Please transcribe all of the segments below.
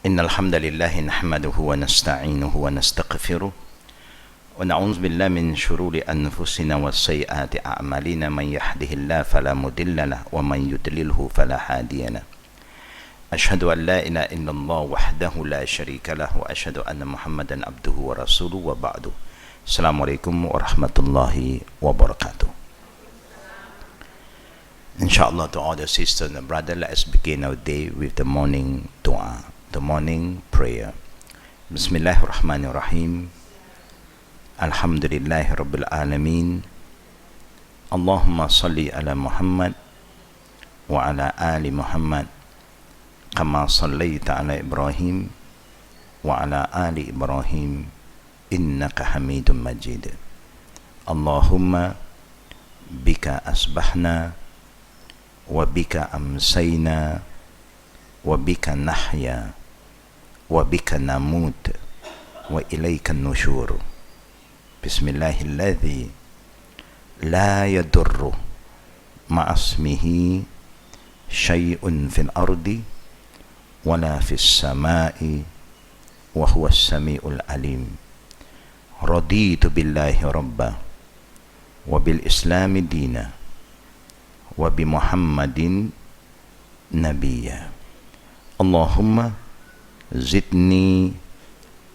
إن الحمد لله نحمده ونستعينه ونستغفره ونعوذ بالله من شرور أنفسنا وسيئات أعمالنا من يهده الله فلا مضل له ومن يضلله فلا هادي له أشهد أن لا إله إلا الله وحده لا شريك له وأشهد أن محمدا عبده ورسوله وبعد السلام عليكم ورحمة الله وبركاته. Inshallah, to all the sisters and brothers, let us begin our day with the morning dua, the morning prayer. Bismillahirrahmanirrahim. Alhamdulillahi Rabbil Alameen. Allahumma salli ala Muhammad wa ala ali Muhammad kama sallaita ala Ibrahim wa ala ali Ibrahim innaka hamidun majid. Allahumma bika asbahna wa bika amsayna wa bika nahya wa bika namut wa ilayka nushur. Bismillahilladzi la yadurru ma'asmihi syai'un fil ardi wala fis sama'i wa huwa as-sami'ul alim. Raditu billahi rabba wa bil islami dina wa bi Muhammadin nabiyya. Allahumma zidni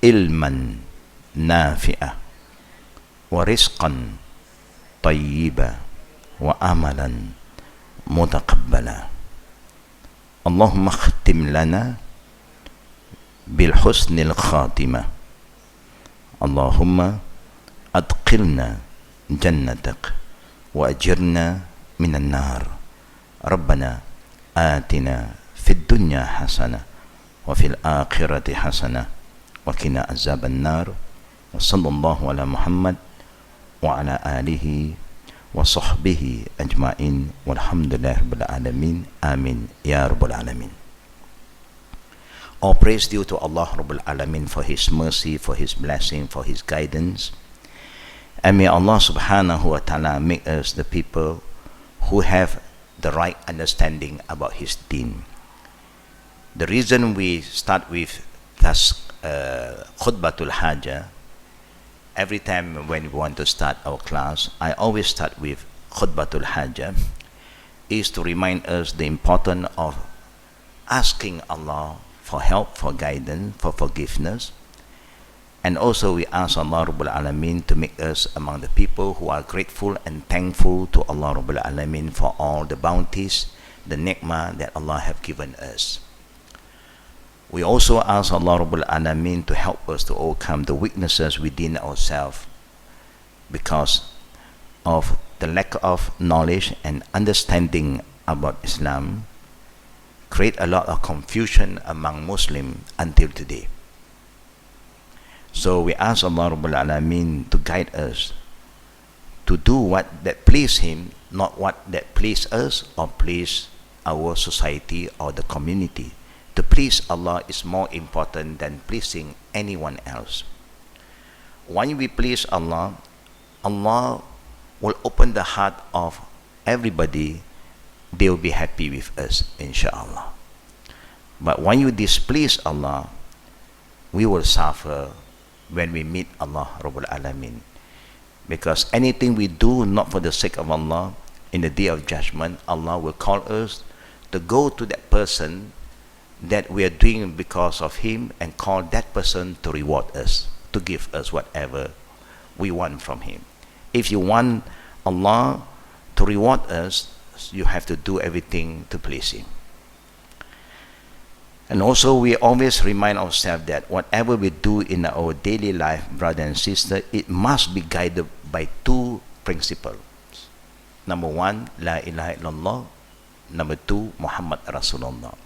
ilman nafi'a wa rizqan tayyiba wa amalan mutaqabbala. Allahumma khtim lana bil husnil khatimah. Allahumma adkhilna jannatak wa ajirna minan nar. Rabbana atina fid dunya hasanah wa fil akhirati hasanah wa qina azaban nar. Wa sallallahu ala Muhammad wa ala alihi wa sahbihi ajma'in walhamdulillahi rabbil alamin. Amin ya rabbal alamin. All praise due to Allah Rabbul Alamin for His mercy, for His blessing, for His guidance. And may Allah subhanahu wa ta'ala make us the people who have the right understanding about His deen. The reason we start with thus khutbatul hajah, every time when we want to start our class, I always start with khutbatul hajah, is to remind us the importance of asking Allah for help, for guidance, for forgiveness. And also we ask Allah Rabbul Alamin to make us among the people who are grateful and thankful to Allah Rabbul Alamin for all the bounties, the ni'mah that Allah have given us. We also ask Allah Rabbul Alamin to help us to overcome the weaknesses within ourselves because of the lack of knowledge and understanding about Islam, create a lot of confusion among Muslims until today. So we ask Allah Rabbul Alamin to guide us to do what that please Him, not what that please us or please our society or the community. To please Allah is more important than pleasing anyone else. When we please Allah, Allah will open the heart of everybody. They will be happy with us, inshallah. But when you displease Allah, we will suffer when we meet Allah Rabbul Alamin. Because anything we do not for the sake of Allah, in the day of judgment, Allah will call us to go to that person that we are doing because of him and call that person to reward us, to give us whatever we want from him. If you want Allah to reward us, you have to do everything to please him. And also we always remind ourselves that whatever we do in our daily life, brother and sister, it must be guided by two principles. Number one, La ilaha illallah. Number two, Muhammad Rasulullah.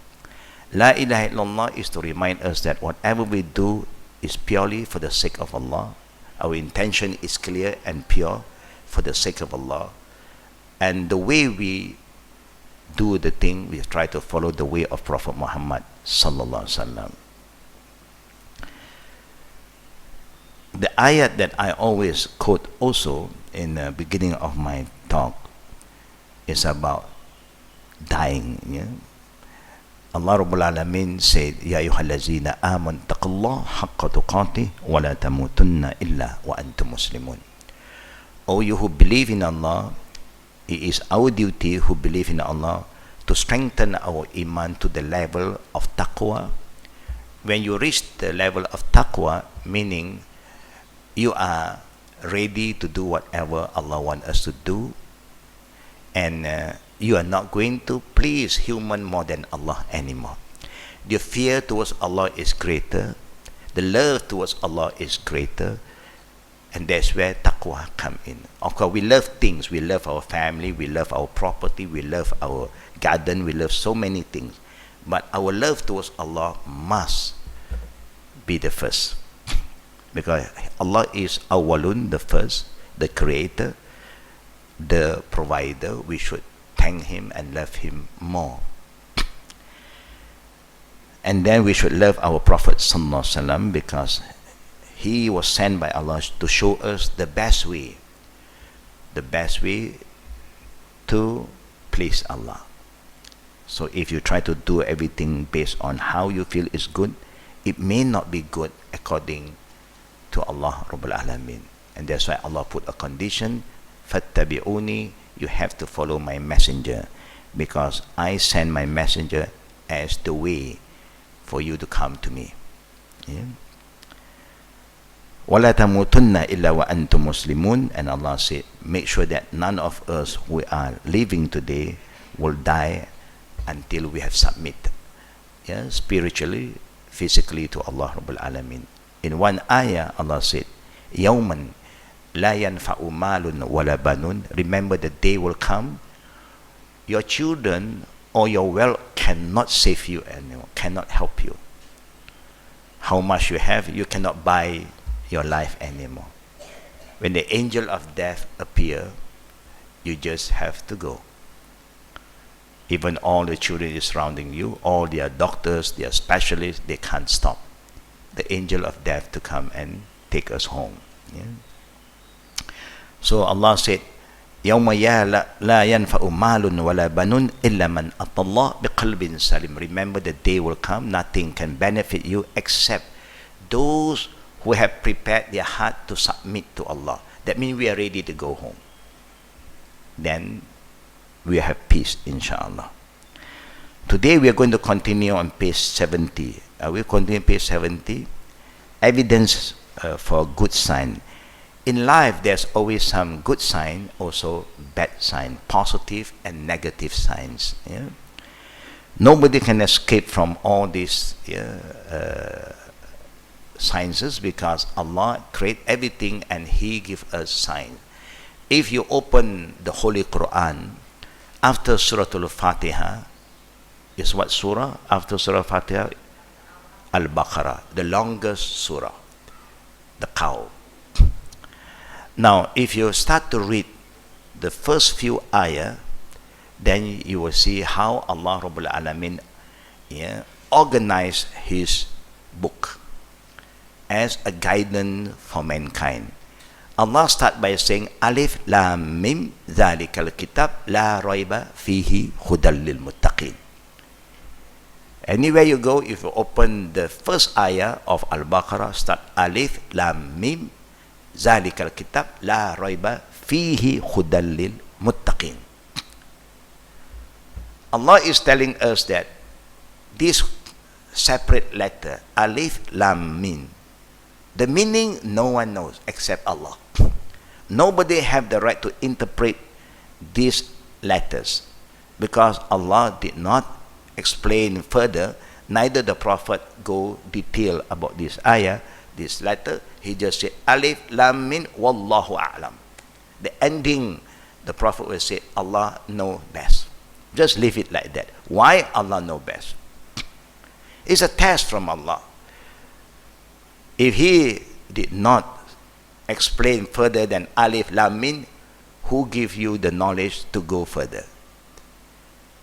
La ilaha illallah is to remind us that whatever we do is purely for the sake of Allah. Our intention is clear and pure for the sake of Allah. And the way we do the thing, we try to follow the way of Prophet Muhammad sallallahu alaihi wasallam. The ayat that I always quote also in the beginning of my talk is about dying. Yeah? Allah Rabbul Alameen said, Ya ayyuhallazina aman taqullah haqqa tuqatih wa la tamutunna illa wa antum muslimun. O you who believe in Allah, it is our duty who believe in Allah to strengthen our iman to the level of taqwa. When you reach the level of taqwa, meaning you are ready to do whatever Allah wants us to do, and you are not going to please human more than Allah anymore. The fear towards Allah is greater, the love towards Allah is greater, and that's where taqwa come in. Of course, we love things. We love our family, we love our property, we love our garden, we love so many things. But our love towards Allah must be the first. Because Allah is awalun, the first, the creator, the provider. We should thank Him and love Him more. And then we should love our Prophet Sallallahu Alaihi Wasallam, because he was sent by Allah to show us the best way to please Allah. So if you try to do everything based on how you feel is good, it may not be good according to Allah Rabbul Alameen. And that's why Allah put a condition, fattabi'uni, you have to follow my messenger, because I send my messenger as the way for you to come to me. وَلَا تَمُوتُنَّ إِلَّا وَأَنْتُمْ مُسْلِمُونَ. And Allah said, make sure that none of us who are living today will die until we have submitted, spiritually, physically, to Allah Rabbul Alameen. In one ayah, Allah said, يَوْمًا لَا يَنْفَعُ مَالٌ وَلَا بَنُونَ. Remember, the day will come, your children or your wealth cannot save you anymore, cannot help you. How much you have, you cannot buy your life anymore. When the angel of death appear, you just have to go. Even all the children surrounding you, all their doctors, their specialists, they can't stop the angel of death to come and take us home. So Allah said, يَوْمَ لَا يَنْفَعُ مَالٌ وَلَا بَنُونَ إِلَّا مَنْ أَتَى اللَّهَ بِقَلْبٍ سَلِيمٍ. Remember, the day will come, nothing can benefit you except those who have prepared their heart to submit to Allah. That means we are ready to go home. Then we have peace, inshallah. Today we are going to continue on page 70. We'll continue page 70. Evidence for good sign. In life, there's always some good sign, also bad sign, positive and negative signs. Nobody can escape from all these sciences, because Allah create everything and He give us signs. If you open the Holy Quran, after Surah Al-Fatiha is what surah? After Surah Al-Fatiha, Al-Baqarah, the longest surah, the cow. Now, if you start to read the first few ayah, then you will see how Allah Rabbul Alameen organized His book as a guidance for mankind. Allah start by saying, Alif Lam Mim Zalikal Kitab La Raiba Fihi Hudal Lil Muttaqin. Anywhere you go, if you open the first ayah of Al-Baqarah, start Alif Lam Mim Zalikal Kitab La Raiba Fihi Hudal Lil Muttaqin. Allah is telling us that this separate letter, Alif Lam Mim, the meaning no one knows except Allah. Nobody have the right to interpret these letters, because Allah did not explain further, neither the Prophet go detail about this ayah, this letter. He just said, Alif Lam Mim Wallahu A'lam. The ending, the Prophet will say, Allah know best. Just leave it like that. Why? Allah know best. It's a test from Allah. If He did not explain further than Alif Lam Mim, who give you the knowledge to go further?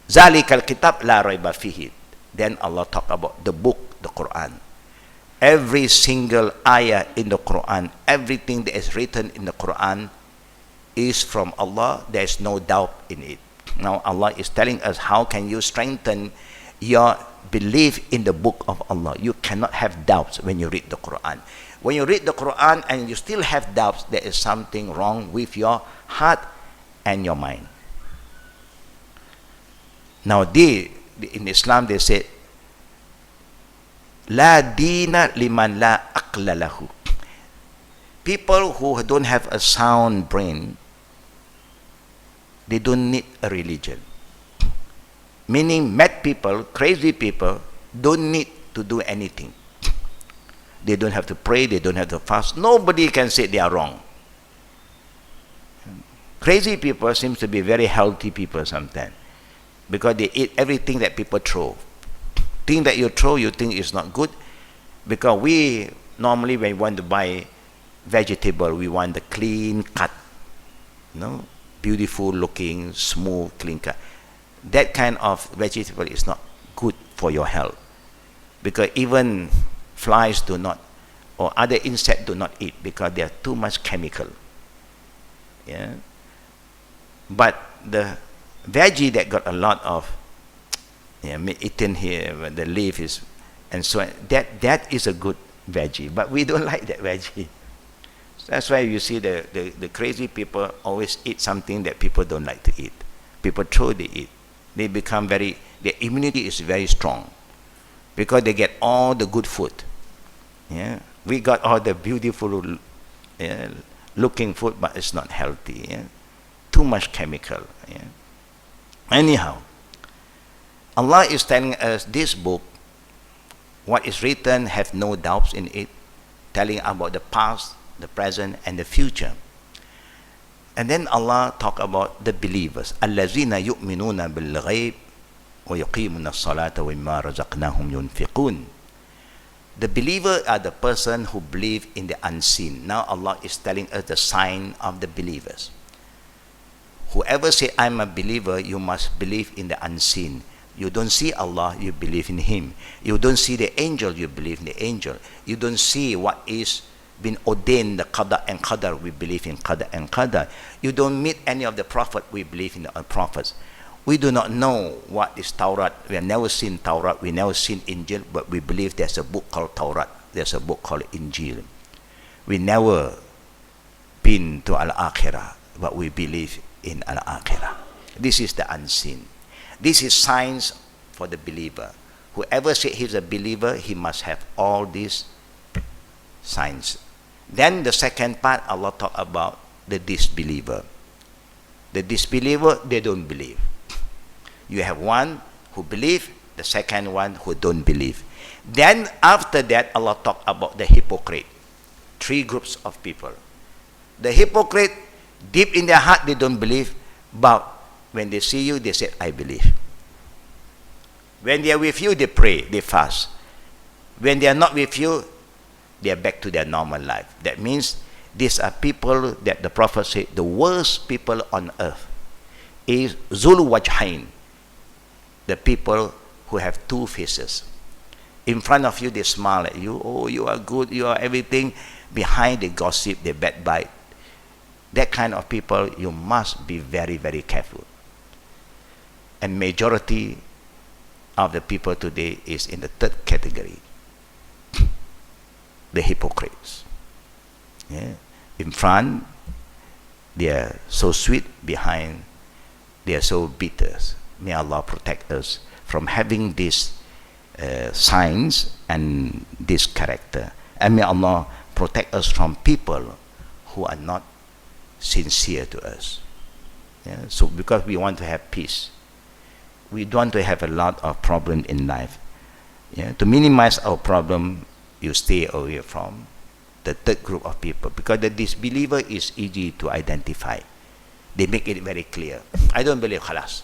Zalikal Kitab La Raiba Fihi. Then Allah talk about the book, the Quran. Every single ayah in the Quran, everything that is written in the Quran is from Allah. There is no doubt in it. Now Allah is telling us, how can you strengthen your belief in the book of Allah. You cannot have doubts when you read the Quran. When you read the Quran and you still have doubts, there is something wrong with your heart and your mind. Now, in Islam, they say, La dina liman la aqla lahu. People who don't have a sound brain, they don't need a religion. Meaning, mad people, crazy people, don't need to do anything. They don't have to pray, they don't have to fast. Nobody can say they are wrong. Crazy people seem to be very healthy people sometimes, because they eat everything that people throw. Thing that you throw, you think is not good, because we normally, when we want to buy vegetable, we want the clean cut, beautiful looking, smooth, clean cut. That kind of vegetable is not good for your health, because even flies do not, or other insects do not eat, because they are too much chemical. Yeah. But the veggie that got a lot of eaten here, the leaf is, and so on, that is a good veggie, but we don't like that veggie. That's why you see the crazy people always eat something that people don't like to eat. People throw, they eat. They become their immunity is very strong, because they get all the good food. Yeah, we got all the beautiful looking food, but it's not healthy. Yeah? Too much chemical. Yeah? Anyhow, Allah is telling us this book, what is written, have no doubts in it, telling about the past, the present, and the future. And then Allah talk about the believers. الَّذِينَ يُؤْمِنُونَ بِالْغَيْبِ وَيُقِيمُونَ الصَّلَاةَ وَمِمَّا رَزَقْنَاهُمْ يُنْفِقُونَ. The believer are the person who believe in the unseen. Now Allah is telling us the sign of the believers. Whoever say, I'm a believer, you must believe in the unseen. You don't see Allah, you believe in Him. You don't see the angel, you believe in the angel. You don't see what is been ordained, the qada and qadar, we believe in qada and qadar. You don't meet any of the prophet, we believe in the prophets. We do not know what is Taurat. We have never seen Taurat, we never seen Injil, but we believe there's a book called Taurat, there's a book called Injil. We never been to Al-Akhirah, but we believe in Al-Akhirah. This is the unseen. This is signs for the believer. Whoever says he's a believer, he must have all these signs. Then the second part, Allah talk about the disbeliever. The disbeliever, they don't believe. You have one who believe, the second one who don't believe. Then after that, Allah talk about the hypocrite. Three groups of people. The hypocrite, deep in their heart, they don't believe, but when they see you, they say, I believe. When they are with you, they pray, they fast. When they are not with you, they are back to their normal life. That means these are people that the Prophet said, the worst people on earth is Zul Wajhain, the people who have two faces. In front of you, they smile at you. Oh, you are good, you are everything. Behind, they gossip, they backbite. That kind of people, you must be very, very careful. And majority of the people today is in the third category, the hypocrites. Yeah. In front, they are so sweet. Behind, they are so bitter. May Allah protect us from having these signs and this character. And may Allah protect us from people who are not sincere to us. Yeah? So because we want to have peace, we don't want to have a lot of problem in life. Yeah? To minimize our problem, you stay away from the third group of people, because the disbeliever is easy to identify. They make it very clear. I don't believe, khalas,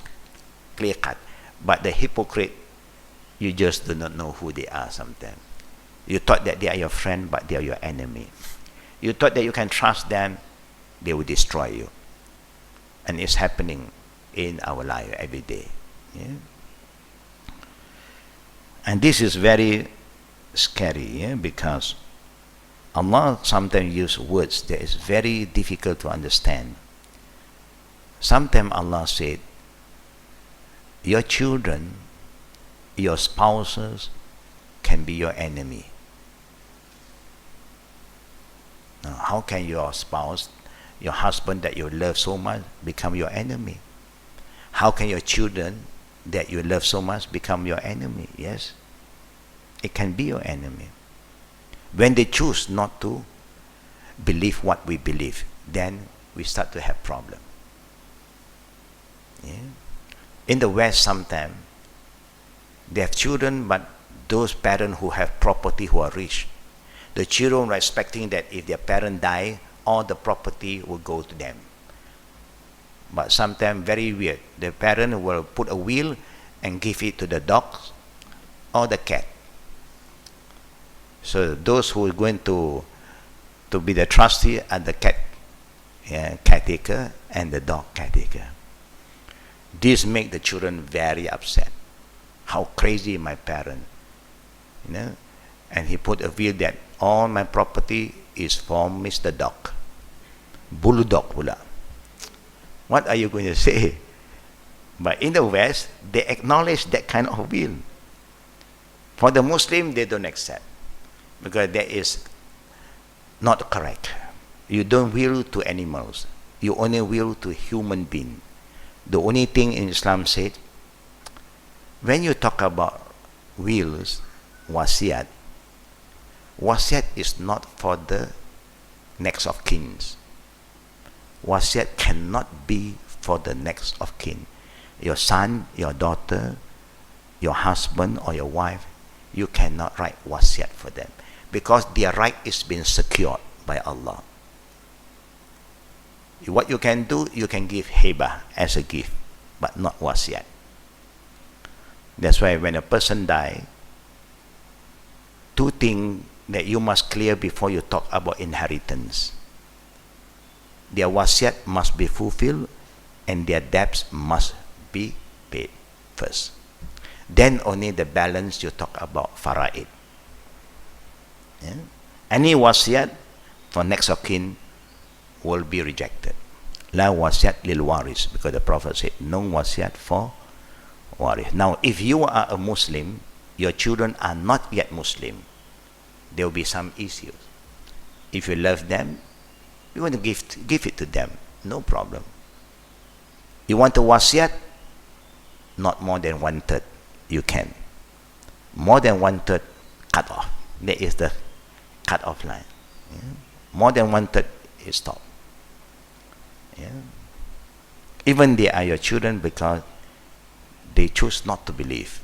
clear cut. But the hypocrite, you just do not know who they are sometimes. You thought that they are your friend, but they are your enemy. You thought that you can trust them, they will destroy you. And it's happening in our life every day. Yeah? And this is very scary, yeah? Because Allah sometimes uses words that is very difficult to understand. Sometimes Allah said, your children, your spouses can be your enemy. Now, how can your spouse, your husband that you love so much, become your enemy? How can your children that you love so much become your enemy? Yes, it can be your enemy. When they choose not to believe what we believe, then we start to have problem. Yeah. In the West, sometimes they have children, but those parents who have property, who are rich, the children are expecting that if their parent die, all the property will go to them. But sometimes very weird, the parent will put a will and give it to the dog or the cat. So those who are going to be the trustee are the cat caretaker and the dog caretaker. This make the children very upset. How crazy my parent, you know? And he put a will that all my property is for Mr. Dog. Bulu dog pula. What are you going to say? But in the West, they acknowledge that kind of will. For the Muslim, they don't accept, because that is not correct. You don't will to animals. You only will to human being. The only thing in Islam said, when you talk about wills, wasiat is not for the next of kin. Wasiat cannot be for the next of kin. Your son, your daughter, your husband or your wife, you cannot write wasiat for them, because their right is being secured by Allah. What you can do, you can give hibah as a gift, but not wasiat. That's why when a person dies, two things that you must clear before you talk about inheritance. Their wasiat must be fulfilled and their debts must be paid first. Then only the balance you talk about faraid. Yeah? Any wasiat for next of kin will be rejected. La wasiat lil waris, because the Prophet said no wasiat for waris. Now if you are a Muslim, your children are not yet Muslim, there will be some issues. If you love them, you want to give it to them, no problem. You want a wasiat, not more than 1/3, you can. More than 1/3, cut off. That is the cut off line. Yeah? More than 1/3 is stop. Yeah? Even they are your children because they choose not to believe.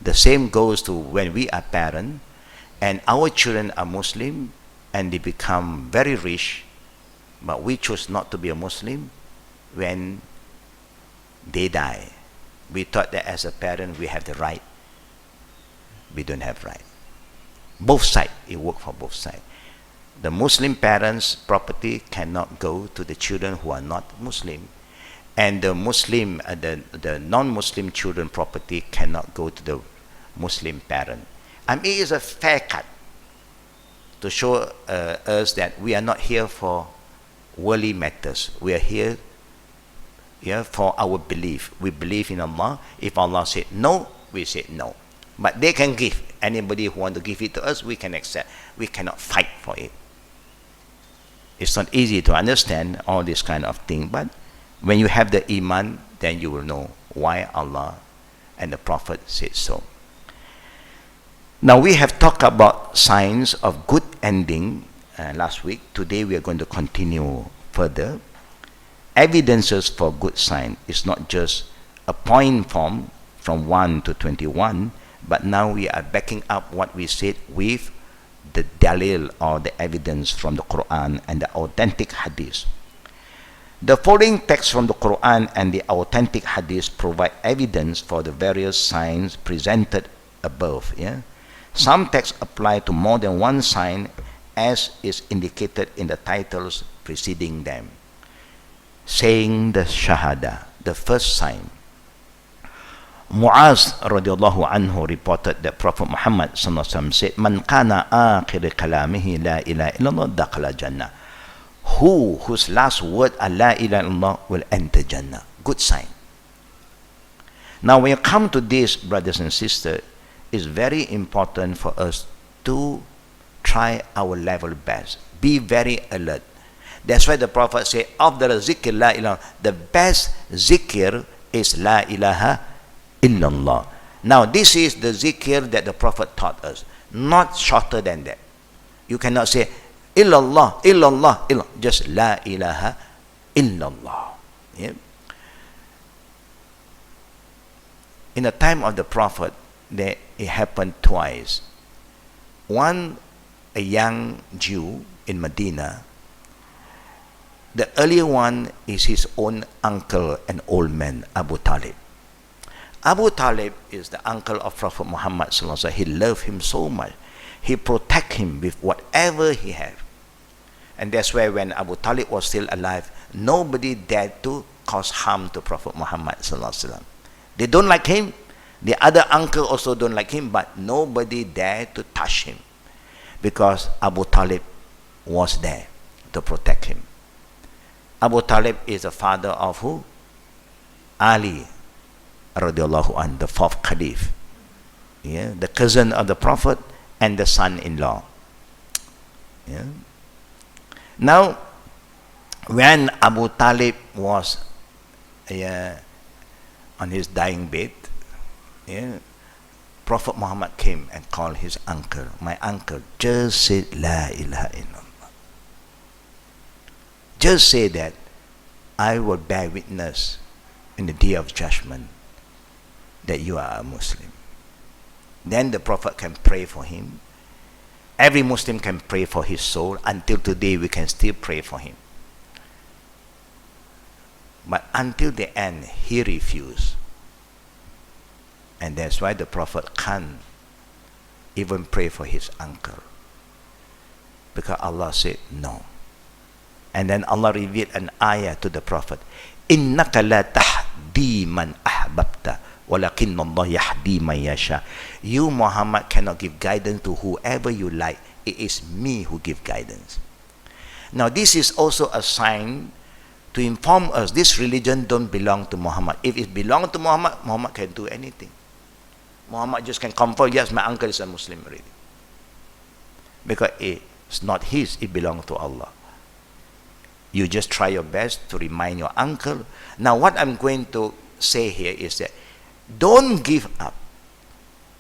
The same goes to when we are parents and our children are Muslim and they become very rich, but we choose not to be a Muslim. When they die, we thought that as a parent we have the right. We don't have right. Both sides, it works for both sides. The Muslim parents' property cannot go to the children who are not Muslim, and the Muslim, the non-Muslim children property cannot go to the Muslim parent. I mean, it is a fair cut to show us that we are not here for worldly matters. We are here for our belief. We believe in Allah. If Allah said no, we say no. But they can give. Anybody who want to give it to us, we can accept. We cannot fight for it. It's not easy to understand all this kind of thing, but when you have the iman, then you will know why Allah and the Prophet said so. Now we have talked about signs of good ending last week. Today we are going to continue further. Evidences for good sign is not just a point form from 1 to 21, but now we are backing up what we said with the dalil or the evidence from the Quran and the authentic hadith. The following texts from the Quran and the authentic hadith provide evidence for the various signs presented above. Yeah? Some texts apply to more than one sign, as is indicated in the titles preceding them. Saying the Shahada, the first sign. Muaz radiallahu anhu reported that Prophet Muhammad sallallahu alaihi wasallam said, "Man kana akhir kalamihi la ilaha illallah dakhala jannah." Whose last word are la ilaha illallah will enter Jannah. Good sign. Now when you come to this, brothers and sisters, it's very important for us to try our level best. Be very alert. That's why the Prophet said, "Afdal zikr la ilaha." The best zikr is la ilaha illallah. Now, this is the zikr that the Prophet taught us, not shorter than that. You cannot say illallah, illallah, illallah. Just la ilaha illallah. Yeah? In the time of the Prophet, it happened twice. One, a young Jew in Medina. The earlier one is his own uncle, an old man, Abu Talib. Abu Talib is the uncle of Prophet Muhammad sallallahu alaihi wasallam. He loved him so much. He protect him with whatever he had. And that's why when Abu Talib was still alive, nobody dared to cause harm to Prophet Muhammad sallallahu alaihi wasallam. They don't like him. The other uncle also don't like him, but nobody dared to touch him because Abu Talib was there to protect him. Abu Talib is the father of who? Ali radiallahu anh, the fourth caliph. Yeah, the cousin of the Prophet and the son-in-law. Yeah. Now, when Abu Talib was on his dying bed, Prophet Muhammad came and called his uncle. My uncle, just say La ilaha illallah. Just say that I will bear witness in the day of judgment that you are a Muslim. Then the Prophet can pray for him. Every Muslim can pray for his soul. Until today, we can still pray for him. But until the end, he refused. And that's why the Prophet can't even pray for his uncle. Because Allah said no. And then Allah revealed an ayah to the Prophet. إِنَّكَ لَا تَهْدِي مَنْ أَحْبَبْتَ وَلَكِنَّ اللَّهَ يَهْدِي مَنْ يَشَاءُ. You, Muhammad, cannot give guidance to whoever you like. It is me who give guidance. Now, this is also a sign to inform us this religion don't belong to Muhammad. If it belongs to Muhammad, Muhammad can do anything. Muhammad just can confirm, yes, my uncle is a Muslim already. Because it's not his, it belongs to Allah. You just try your best to remind your uncle. Now, what I'm going to say here is that don't give up.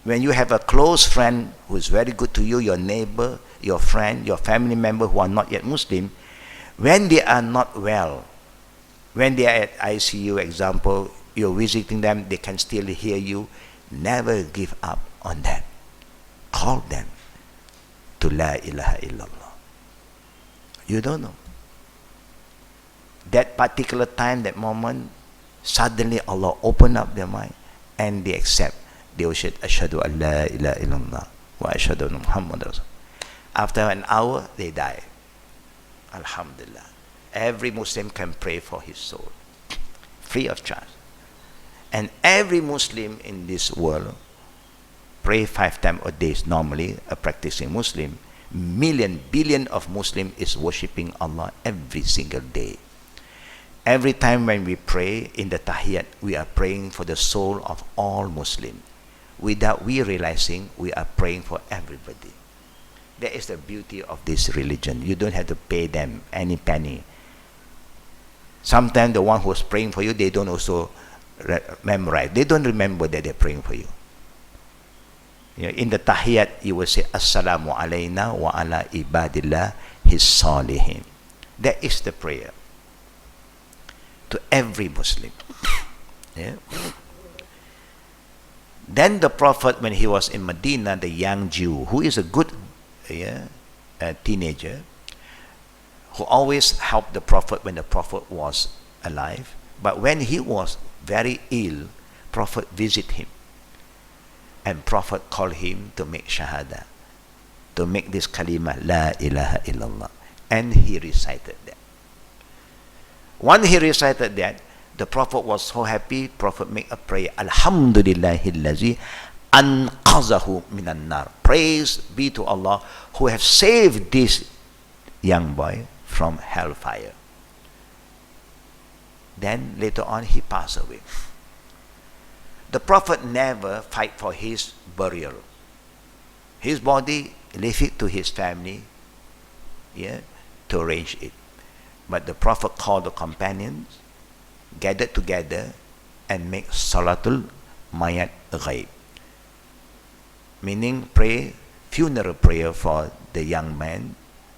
When you have a close friend who is very good to you, your neighbor, your friend, your family member who are not yet Muslim, when they are not well, when they are at ICU, example, you're visiting them, they can still hear you. Never give up on them. Call them to La ilaha illallah. You don't know. That particular time, that moment, suddenly Allah opened up their mind and they accept. They will say, Ashhadu an la ilaha illallah wa ashhadu anna Muhammad Rasul. After an hour, they die. Alhamdulillah. Every Muslim can pray for his soul, free of charge. And every Muslim in this world pray 5 times a day. Normally, a practicing Muslim, billion of Muslims is worshipping Allah every single day. Every time when we pray in the Tahiyyat, we are praying for the soul of all Muslims. Without we realizing, we are praying for everybody. That is the beauty of this religion. You don't have to pay them any penny. Sometimes the one who is praying for you, they don't also memorize. They don't remember that they're praying for you. In the Tahiyyat, you will say, Assalamu alayna wa ala ibadillah his salihin. That is the prayer to every Muslim. Yeah. Then the Prophet, when he was in Medina, the young Jew, who is a good teenager, who always helped the Prophet when the Prophet was alive. But when he was very ill, Prophet visited him. And Prophet called him to make shahada, to make this kalima, La ilaha illallah. And he recited that. When he recited that, the Prophet was so happy. Prophet made a prayer, Alhamdulillahillazi anqazahu minan nar. Praise be to Allah who have saved this young boy from hellfire. Then later on he passed away. The Prophet never fight for his burial. His body, leave it to his family, yeah, to arrange it. But the Prophet called the companions, gathered together, and make Salatul Mayat Ghaib. Meaning pray, funeral prayer for the young man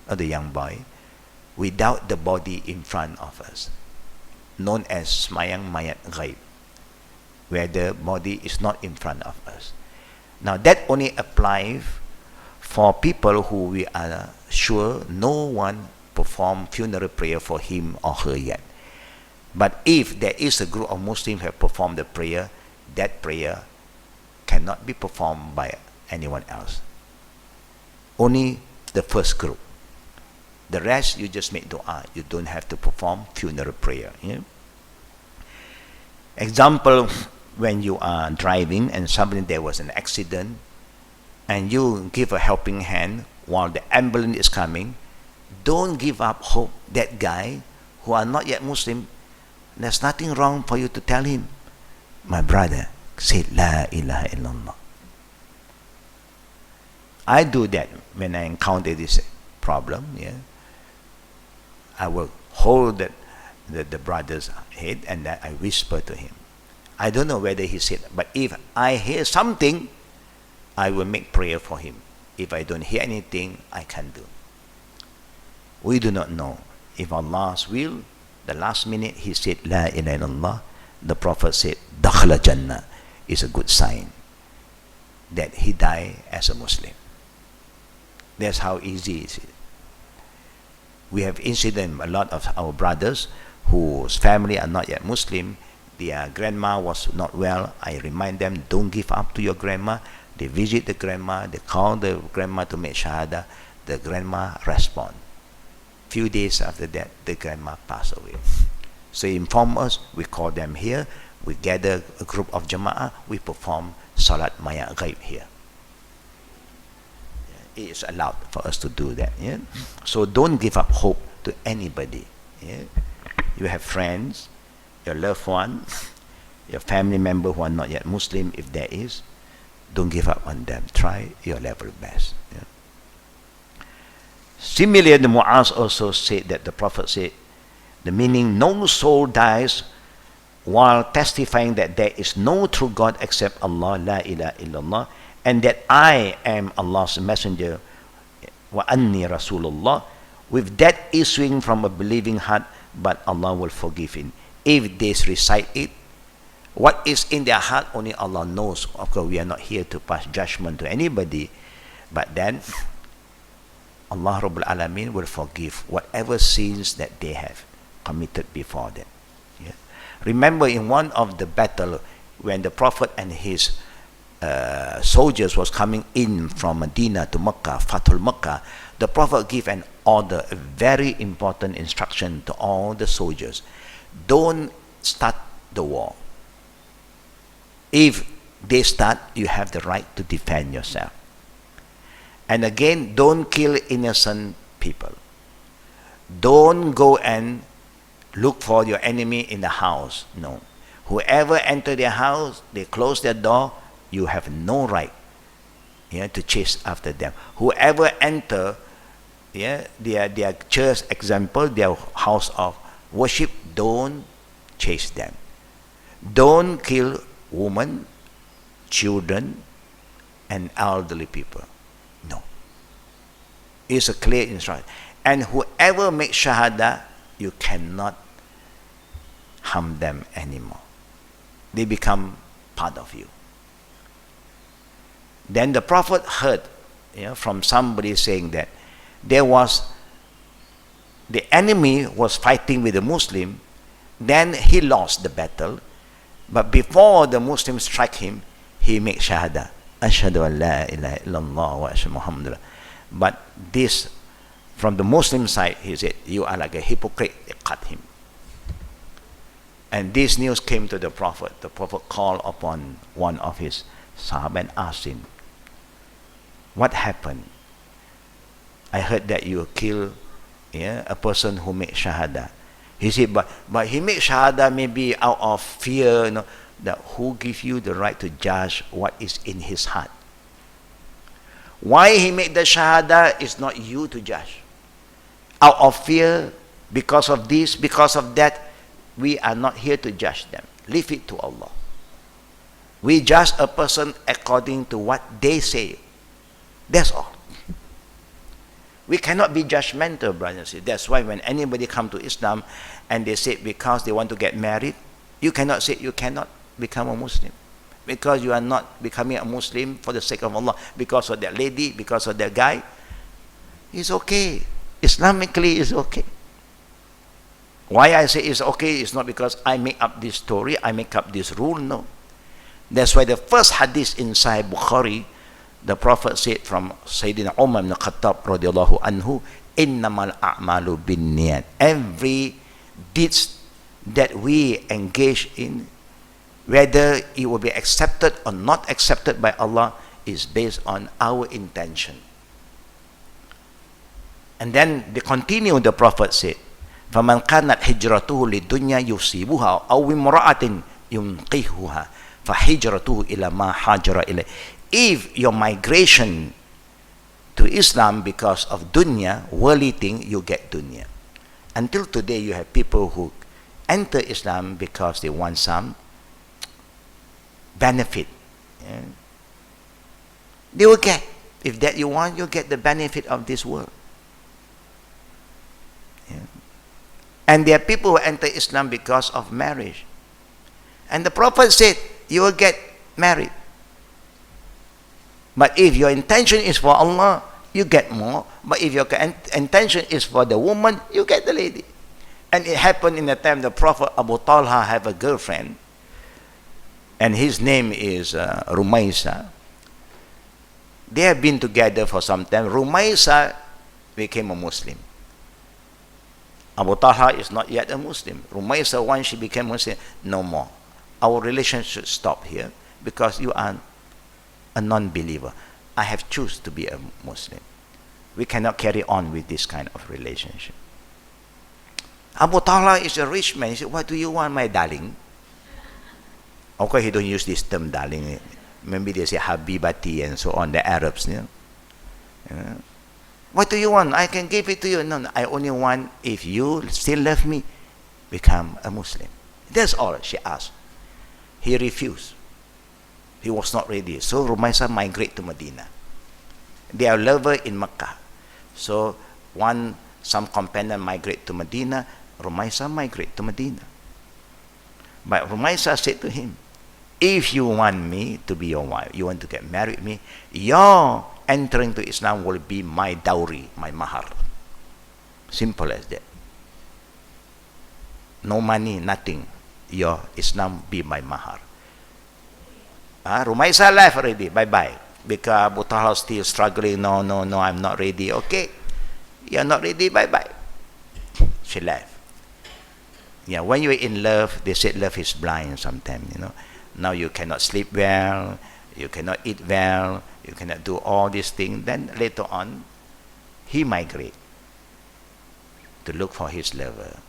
or the young boy without the body in front of us, known as Semayang Mayat Ghaib, where the body is not in front of us. Now that only applies for people who we are sure no one performed funeral prayer for him or her yet. But if there is a group of Muslims who have performed the prayer, that prayer cannot be performed by anyone else. Only the first group. The rest, you just make dua. You don't have to perform funeral prayer. Yeah? Example, when you are driving and suddenly there was an accident, and you give a helping hand while the ambulance is coming, don't give up hope. That guy who are not yet Muslim, there's nothing wrong for you to tell him, my brother, say La ilaha illallah. I do that when I encounter this problem. Yeah, I will hold the brother's head and then I whisper to him. I don't know whether he said, but if I hear something, I will make prayer for him. If I don't hear anything, I can do. We do not know. If Allah's will, the last minute he said La ilaha illallah, the Prophet said Dakhla Jannah, is a good sign that he died as a Muslim. That's how easy it is. We have incident, a lot of our brothers whose family are not yet Muslim, their grandma was not well. I remind them, don't give up to your grandma. They visit the grandma, they call the grandma to make shahada. The grandma respond. Few days after that, the grandma passed away. So he informed us, we call them here, we gather a group of jama'ah, we perform Salat Mayat Ghaib here. It is allowed for us to do that. Yeah? So don't give up hope to anybody. Yeah? You have friends, your loved ones, your family member who are not yet Muslim, if there is, don't give up on them. Try your level best. Yeah? Similarly, the Mu'az also said that the Prophet said, the meaning, no soul dies while testifying that there is no true God except Allah, La ilaha illallah, and that I am Allah's messenger, wa anni Rasulullah, with that issuing from a believing heart, but Allah will forgive him. If they recite it, what is in their heart, only Allah knows. Of course, we are not here to pass judgment to anybody, but then Allah Rabbul Alameen will forgive whatever sins that they have committed before them. Yeah? Remember, in one of the battle, when the Prophet and his soldiers was coming in from Medina to Mecca, Fatul Mecca, the Prophet gave an order, a very important instruction to all the soldiers. Don't start the war. If they start, you have the right to defend yourself. And again, don't kill innocent people. Don't go and look for your enemy in the house. No. Whoever enter their house, they close their door, you have no right, yeah, to chase after them. Whoever enter, yeah, their church, example, their house of worship, don't chase them. Don't kill women, children, and elderly people. No. It's a clear instruction. And whoever makes shahada, you cannot harm them anymore. They become part of you. Then the Prophet heard, from somebody saying that there was, the enemy was fighting with the Muslim, then he lost the battle, but before the Muslims strike him, he makes shahada. Ashhadu an la ilaha illallah wa ashhadu Muhammadan. But this, from the Muslim side, he said, you are like a hypocrite. They cut him. And this news came to the Prophet. The Prophet called upon one of his Sahaba and asked him, what happened? I heard that you killed a person who made shahada. He said, but he made shahada maybe out of fear. that who give you the right to judge what is in his heart? Why he made the shahada is not you to judge. Out of fear, because of this, because of that, we are not here to judge them. Leave it to Allah. We judge a person according to what they say. That's all. We cannot be judgmental, brothers. That's why when anybody come to Islam and they say because they want to get married, you cannot say you cannot become a Muslim. Because you are not becoming a Muslim for the sake of Allah. Because of that lady, because of that guy. It's okay. Islamically, it's okay. Why I say it's okay is not because I make up this story, I make up this rule, no. That's why the first hadith in Sahih Bukhari, the Prophet said from Sayyidina Umar ibn Khattab radiallahu anhu, innamal a'malu bin niyat. Every deeds that we engage in, whether it will be accepted or not accepted by Allah, is based on our intention. And then they continue, the Prophet said, فَمَنْ كَانَتْ هِجْرَتُهُ لِلدُّنْيَا يُصِيبُهَا أَوْ بِامْرَأَةٍ يُنْقِهُهَا فَهِجْرَتُهُ إِلَى مَا هَاجَرَ إِلَيْهِ. If your migration to Islam because of dunya, worldly thing, you get dunya. Until today, you have people who enter Islam because they want some benefit. Yeah. They will get. If that you want, you get the benefit of this world. Yeah. And there are people who enter Islam because of marriage. And the Prophet said, you will get married. But if your intention is for Allah, you get more. But if your intention is for the woman, you get the lady. And it happened in the time the Prophet Abu Talha had a girlfriend. And his name is Rumaysa. They have been together for some time. Rumaysa became a Muslim. Abu Talha is not yet a Muslim. Rumaysa, once she became Muslim, no more. Our relationship should stop here because you are a non-believer. I have chosen to be a Muslim. We cannot carry on with this kind of relationship. Abu Talha is a rich man. He said, what do you want, my darling? Okay, he don't use this term, darling. Maybe they say Habibati and so on, the Arabs. You know? Yeah. What do you want? I can give it to you. No, I only want, if you still love me, become a Muslim. That's all she asked. He refused. He was not ready. So Rumaysa migrate to Medina. They are lovers in Mecca. So some companion migrate to Medina. Rumaysa migrate to Medina. But Rumaysa said to him, if you want me to be your wife, you want to get married with me, your entering to Islam will be my dowry, my mahar. Simple as that. No money, nothing. Your Islam be my mahar. Rumaysa left already. Bye-bye. Because Abu Talha still struggling. No, I'm not ready. Okay. You're not ready. Bye-bye. She left. Yeah, when you're in love, they said love is blind sometimes, you know. Now you cannot sleep well, you cannot eat well, you cannot do all these things. Then later on, he migrate to look for his lover.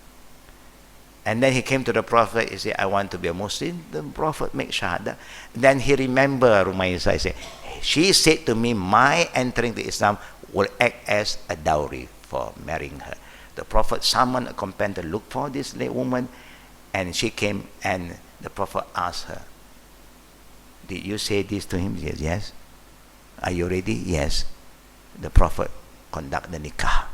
And then he came to the Prophet, he said, I want to be a Muslim. The Prophet make shahada. Then he remember Rumaysa, he said, she said to me, my entering to Islam will act as a dowry for marrying her. The Prophet summoned a companion to look for this woman, and she came, and the Prophet asked her, did you say this to him? She said, yes. Are you ready? Yes. The Prophet conduct the nikah.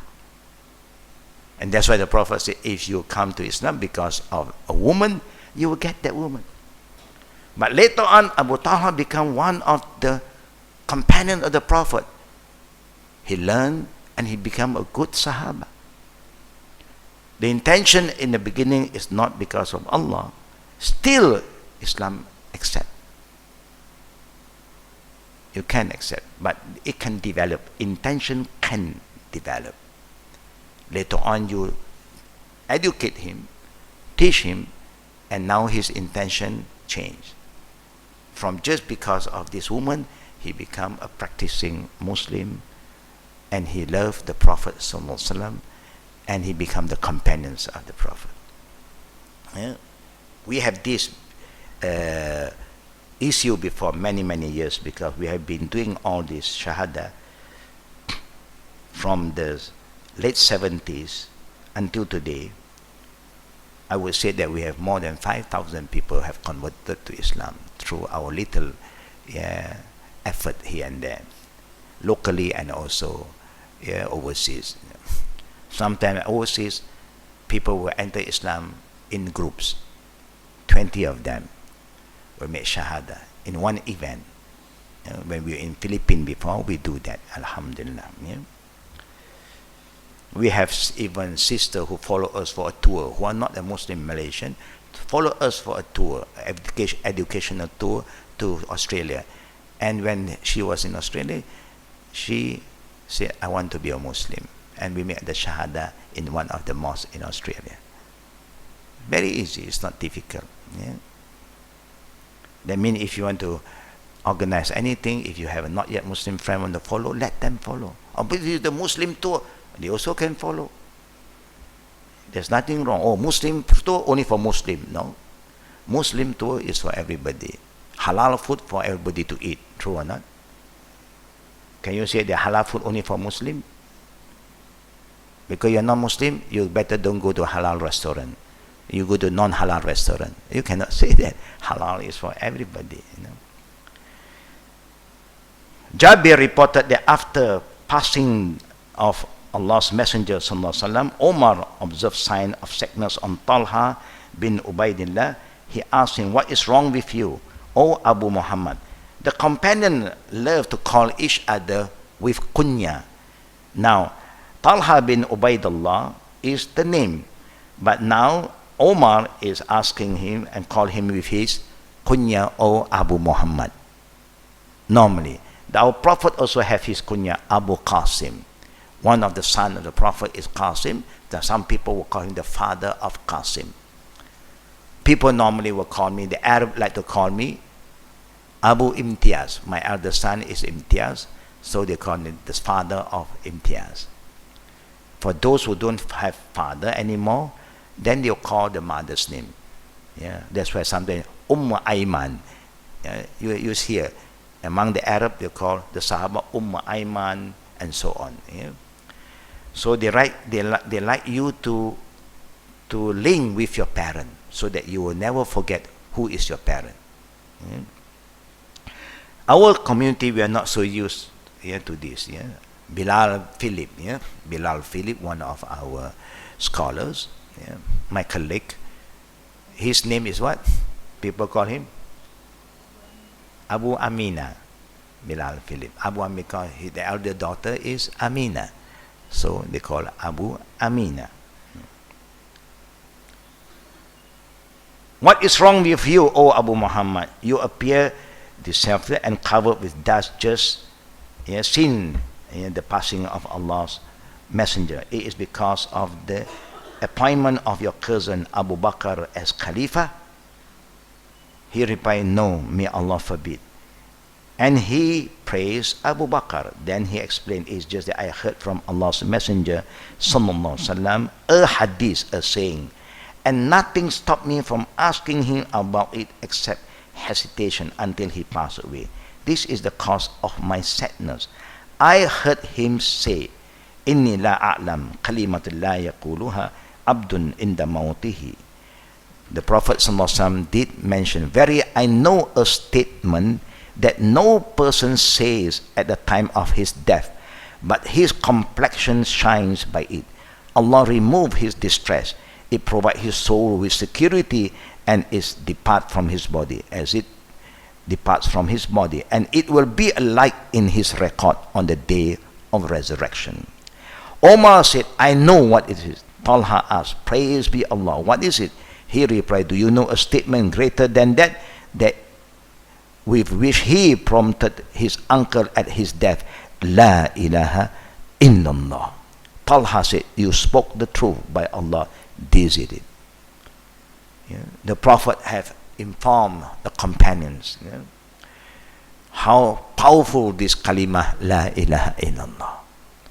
And that's why the Prophet said, if you come to Islam because of a woman, you will get that woman. But later on, Abu Talha became one of the companions of the Prophet. He learned and he became a good Sahaba. The intention in the beginning is not because of Allah. Still, Islam accept. You can accept, but it can develop. Intention can develop. Later on, you educate him, teach him, and now his intention changed. From just because of this woman, he became a practicing Muslim, and he loved the Prophet ﷺ, and he became the companions of the Prophet. Yeah. We have this issue before many years, because we have been doing all this shahada from the late 70s until today. I would say that we have more than 5,000 people have converted to Islam through our little effort here and there, locally and also overseas. Sometimes overseas, people will enter Islam in groups. 20 of them will make shahada in one event. When we were in Philippines before, we do that, alhamdulillah. We have even sisters who follow us for a tour, who are not a Muslim Malaysian, follow us for a tour, educational tour to Australia. And when she was in Australia, she said, I want to be a Muslim. And we made the shahada in one of the mosques in Australia. Very easy, it's not difficult. That means if you want to organize anything, if you have a not yet Muslim friend want to follow, let them follow. Or but the Muslim tour, they also can follow. There's nothing wrong. Oh, Muslim tour only for Muslim. No. Muslim tour is for everybody. Halal food for everybody to eat. True or not? Can you say the halal food only for Muslim? Because you're not Muslim, you better don't go to a halal restaurant. You go to non-halal restaurant. You cannot say that. Halal is for everybody. Jabir reported that after passing of Allah's Messenger ﷺ, Omar observed sign of sickness on Talha bin Ubaidillah. He asked him, what is wrong with you, O Abu Muhammad? The companion loved to call each other with kunya. Now, Talha bin Ubaidillah is the name, but now Omar is asking him and call him with his kunya, O Abu Muhammad. Normally, our Prophet also have his kunya, Abu Qasim. One of the sons of the Prophet is Qasim. Some people will call him the father of Qasim. People normally will call me, the Arab like to call me Abu Imtiaz. My elder son is Imtiaz, so they call me the father of Imtiaz. For those who don't have father anymore, then they'll call the mother's name. That's why sometimes Ayman. You hear among the Arab they call the Sahaba Ayman and so on. So they like you to link with your parent, so that you will never forget who is your parent. Our community, we are not so used to this. Bilal Philip, Bilal Philip, one of our scholars, my colleague. His name is what? People call him Abu Amina. Bilal Philip. Abu Amina, the elder daughter is Amina, so they call Abu Amina. What is wrong with you, O Abu Muhammad? You appear disheveled and covered with dust, just seen the passing of Allah's Messenger. It is because of the appointment of your cousin Abu Bakr as Khalifa. He replied, no, may Allah forbid. And he praised Abu Bakr. Then he explained, it's just that I heard from Allah's Messenger sallallahu alaihi wasallam a hadith, a saying, and nothing stopped me from asking him about it except hesitation until he passed away. This is the cause of my sadness. I heard him say, Inni la a'lam kalimat la yaquluha abdun inda mawtihi. The Prophet ﷺ did mention, very, I know a statement that no person says at the time of his death, but his complexion shines by it. Allah remove his distress. It provides his soul with security, and it depart from his body as it departs from his body, and it will be a light in his record on the day of resurrection. Omar said, I know what it is. Talha asked, praise be Allah, what is it? He replied, do you know a statement greater than that with which he prompted his uncle at his death? La ilaha illallah. Talha said, you spoke the truth, by Allah, this is it. The Prophet have informed the companions how powerful this kalimah la ilaha illallah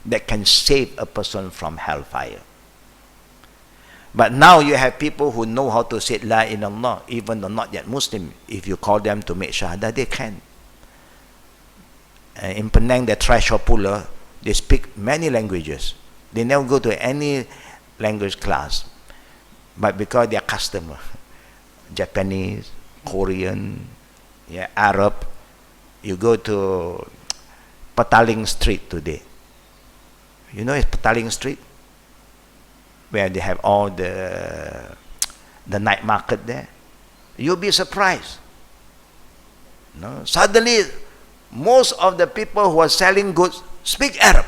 that can save a person from hellfire. But now you have people who know how to say La ilaha illallah, even though not yet Muslim. If you call them to make Shahada, they can. In Penang, the treasure puller, they speak many languages. They never go to any language class. But because they are customer, Japanese, Korean, yeah, Arab, you go to Petaling Street today. You know it's Petaling Street? Where they have all the night market there. You'll be surprised. No? Suddenly, most of the people who are selling goods speak Arab.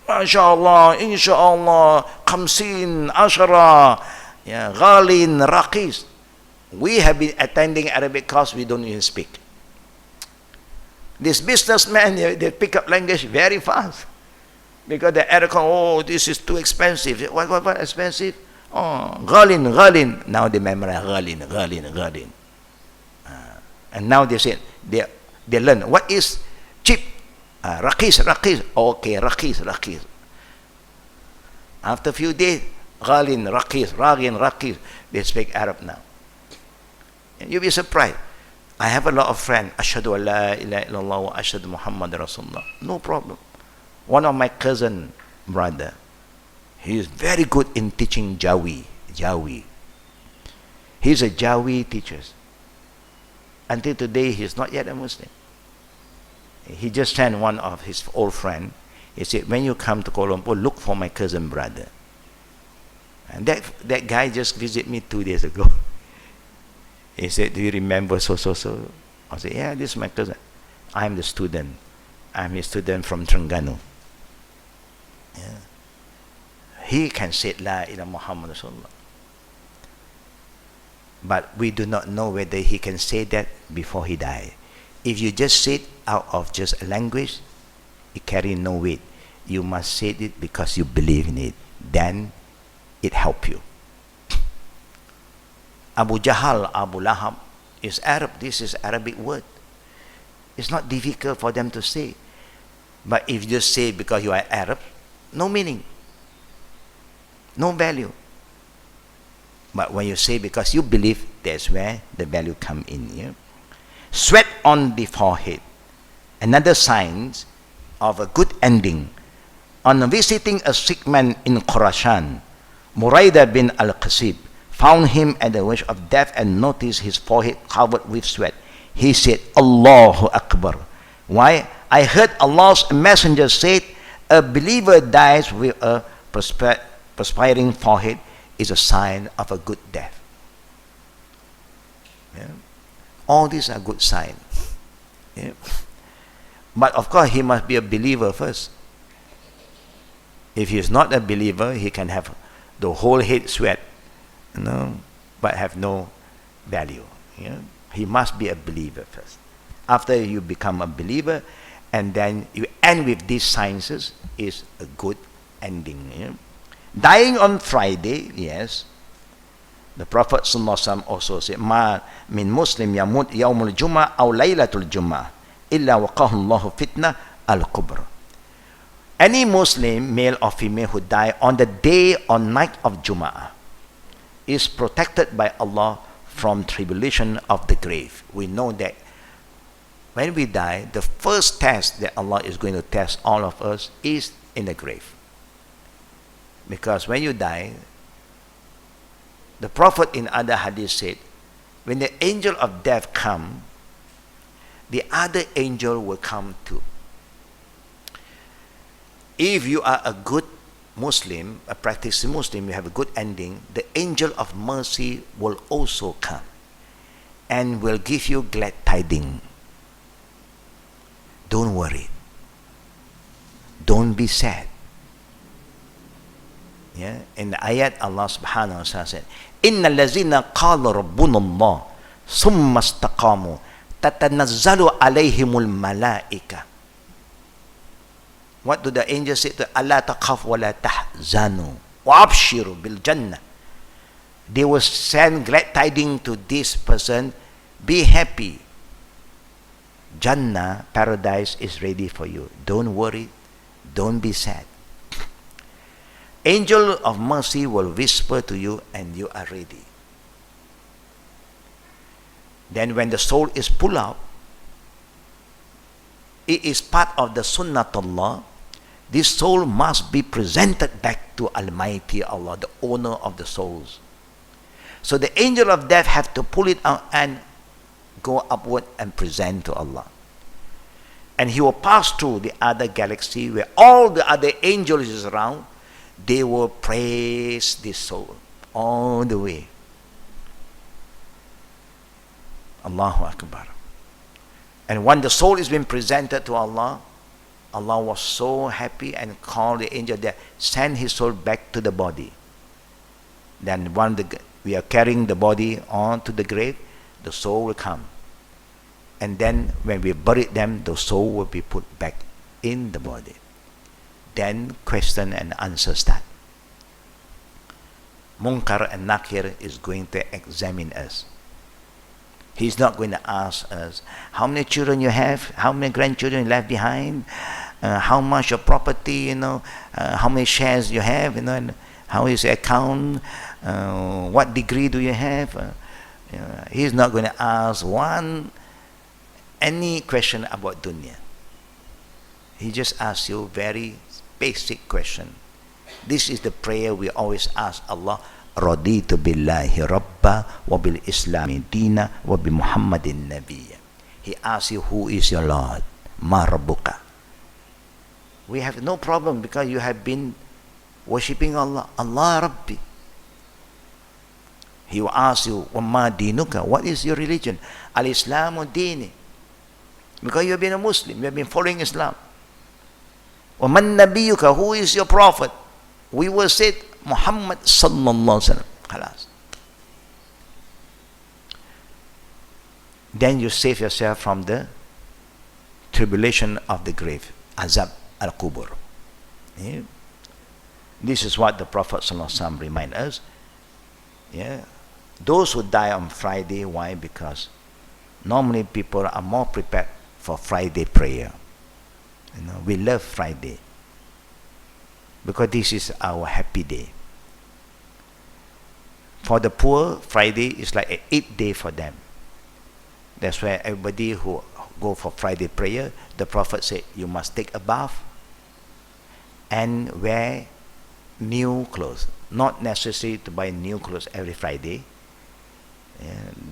MashaAllah, InshaAllah, Khamsin, Ashara, yeah, Ghalin, Raqis. We have been attending Arabic course, we don't even speak. These businessmen, they pick up language very fast. Because the Arab, oh, this is too expensive. What expensive? Oh, Ghalin. Now they memorize Ghalin. And now they say, they learn, what is cheap? Raqis. Okay, Raqis. After a few days, Raqis. They speak Arab now. And you'll be surprised. I have a lot of friends. Ashhadu an la ilaha illallah wa ashhadu Muhammad Rasulullah. No problem. One of my cousin brother, he is very good in teaching Jawi. He's a Jawi teacher. Until today, he's not yet a Muslim. He just sent one of his old friend. He said, when you come to Kuala Lumpur, look for my cousin brother. And that guy just visited me 2 days ago. He said, do you remember so? I said, yeah, this is my cousin. I'm the student. I'm a student from Terengganu. Yeah. He can say La ilaha Muhammad Rasulullah. But we do not know whether he can say that before he died. If you just say it out of just a language, it carries no weight. You must say it because you believe in it. Then it helps you. Abu Jahal, Abu Lahab is Arab. This is Arabic word. It's not difficult for them to say. But if you just say because you are Arab, no meaning, no value. But when you say because you believe, that's where the value come in. Yeah? Sweat on the forehead. Another sign of a good ending. On visiting a sick man in Khurasan, Muraidah bin al-Qasib found him at the verge of death and noticed his forehead covered with sweat. He said, Allahu Akbar. Why? I heard Allah's messenger say, a believer dies with a perspiring forehead is a sign of a good death. Yeah? All these are good signs. Yeah? But of course, he must be a believer first. If he is not a believer, he can have the whole head sweat, but have no value. Yeah? He must be a believer first. After you become a believer, and then you end with these sciences, is a good ending. Yeah? Dying on Friday, yes. The Prophet ﷺ also said, Ma min muslim yamut yawmul jum'ah aw laylatul jum'ah illa waqahu Allahu fitna al-kubr. Any Muslim, male or female, who die on the day or night of Jum'ah is protected by Allah from tribulation of the grave. We know that when we die, the first test that Allah is going to test all of us is in the grave. Because when you die, the Prophet in other hadith said, when the angel of death come, the other angel will come too. If you are a good Muslim, a practicing Muslim, you have a good ending, the angel of mercy will also come and will give you glad tidings. Don't worry. Don't be sad. Yeah? In the ayat, Allah subhanahu wa ta'ala said, Inna allazina qala rabbuna Allah summa istaqamu tatanazzalu alayhimul malaika. What do the angels say to Allah? Taqaf wa la tahzanu wa abshiru bil jannah. They will send glad tidings to this person. Be happy. Jannah, paradise, is ready for you. Don't worry. Don't be sad. angel of mercy will whisper to you and you are ready. Then when the soul is pulled out, it is part of the sunnatullah. This soul must be presented back to Almighty Allah, the owner of the souls. So the angel of death have to pull it out and go upward and present to Allah. And he will pass through the other galaxy where all the other angels is around. They will praise this soul all the way. Allahu Akbar. And when the soul is being presented to Allah, Allah was so happy and called the angel that send his soul back to the body. Then when we are carrying the body on to the grave, the soul will come. And then when we bury them, the soul will be put back in the body. Then question and answer start. Munkar and Nakir is going to examine us. He's not going to ask us how many children you have, how many grandchildren you left behind, how much your property, how many shares you have, and how is your account, what degree do you have. He's not going to ask any question about dunya. He just asks you very basic question. This is the prayer we always ask Allah. Raditu billahi rabba wa bil islami dina wa bi muhammadin nabiyya. He asks you, who is your Lord? Ma rabbuka. We have no problem because you have been worshipping Allah. Allah Rabbi. He will ask you, wa ma dinuka. What is your religion? Al-Islamu dini. Because you have been a Muslim, you have been following Islam. Wa man nabiyuka. Who is your prophet? We will say Muhammad sallallahu alaihi wasallam. Khalas. Then you save yourself from the tribulation of the grave, azab al-qubur. Yeah. This is what the Prophet sallallahu alaihi wasallam reminds us. Yeah. Those who die on Friday, why? Because normally people are more prepared for Friday prayer. We love Friday because this is our happy day. For the poor, Friday is like an 8 day for them. That's why everybody who go for Friday prayer, the Prophet said, you must take a bath and wear new clothes. Not necessary to buy new clothes every Friday.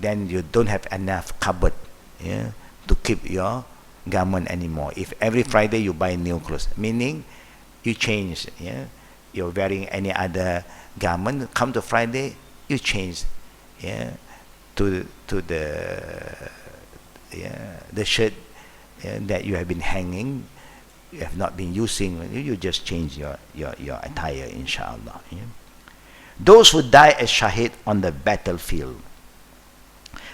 Then you don't have enough cupboard to keep your garment anymore. If every Friday you buy new clothes, meaning you change. You're wearing any other garment. Come to Friday, you change. To the shirt that you have been hanging, you have not been using. You just change your attire, inshallah. Those who die as shahid on the battlefield.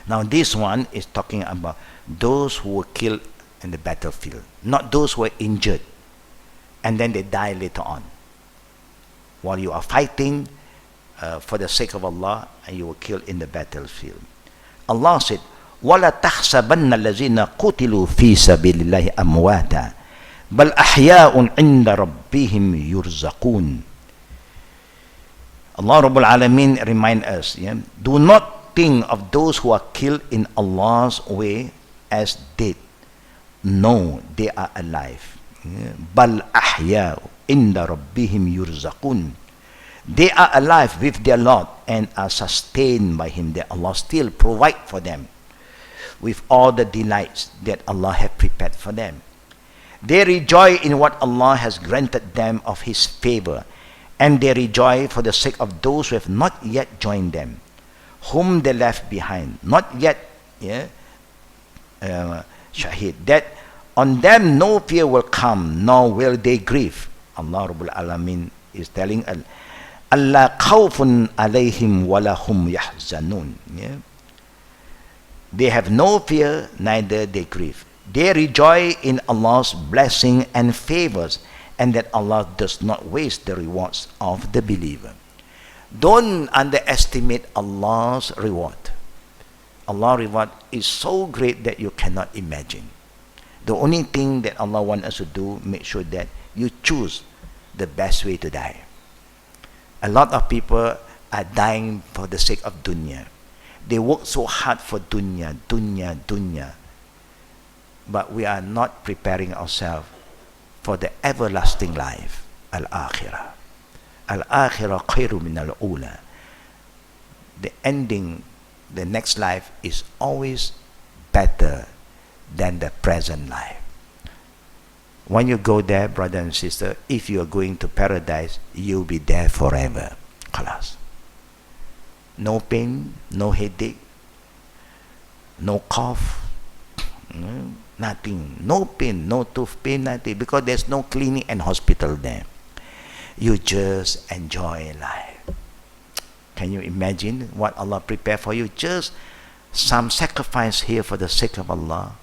Now this one is talking about those who were killed in the battlefield, not those who were injured and then they die later on. While you are fighting for the sake of Allah and you were killed in the battlefield. Allah said, وَلَا تَحْسَبَنَّ الَّذِينَ قُتِلُوا فِي سَبِيلِ اللَّهِ أَمْوَاتًا بَلْ أَحْيَاءٌ عِنْدَ رَبِّهِمْ يُرْزَقُونَ. Allah Rabbul Alameen remind us, do not think of those who are killed in Allah's way as dead. No, they are alive. بَلْ أَحْيَاءٌ عِنْدَ رَبِّهِمْ يُرْزَقُونَ. They are alive with their Lord and are sustained by Him. That Allah still provide for them with all the delights that Allah has prepared for them. They rejoice in what Allah has granted them of His favor, and they rejoice for the sake of those who have not yet joined them, whom they left behind, not yet shahid, that on them no fear will come, nor will they grieve. Allah Rabbul Alameen is telling us, Allah khawfun alayhim wala hum yahzanun. They have no fear, neither they grieve. They rejoice in Allah's blessing and favors, and that Allah does not waste the rewards of the believer. Don't underestimate Allah's reward. Allah's reward is so great that you cannot imagine. The only thing that Allah wants us to do, make sure that you choose the best way to die. A lot of people are dying for the sake of dunya. They work so hard for dunya, dunya, dunya. But we are not preparing ourselves for the everlasting life, al-akhirah. Al-akhirah khairu min al-ula. The ending, the next life is always better than the present life. When you go there, brother and sister, if you are going to paradise, you'll be there forever. Khalas. No pain, no headache, no cough, nothing. No pain, no tooth pain, nothing. Because there's no clinic and hospital there. You just enjoy life. Can you imagine what Allah prepared for you? Just some sacrifice here for the sake of Allah.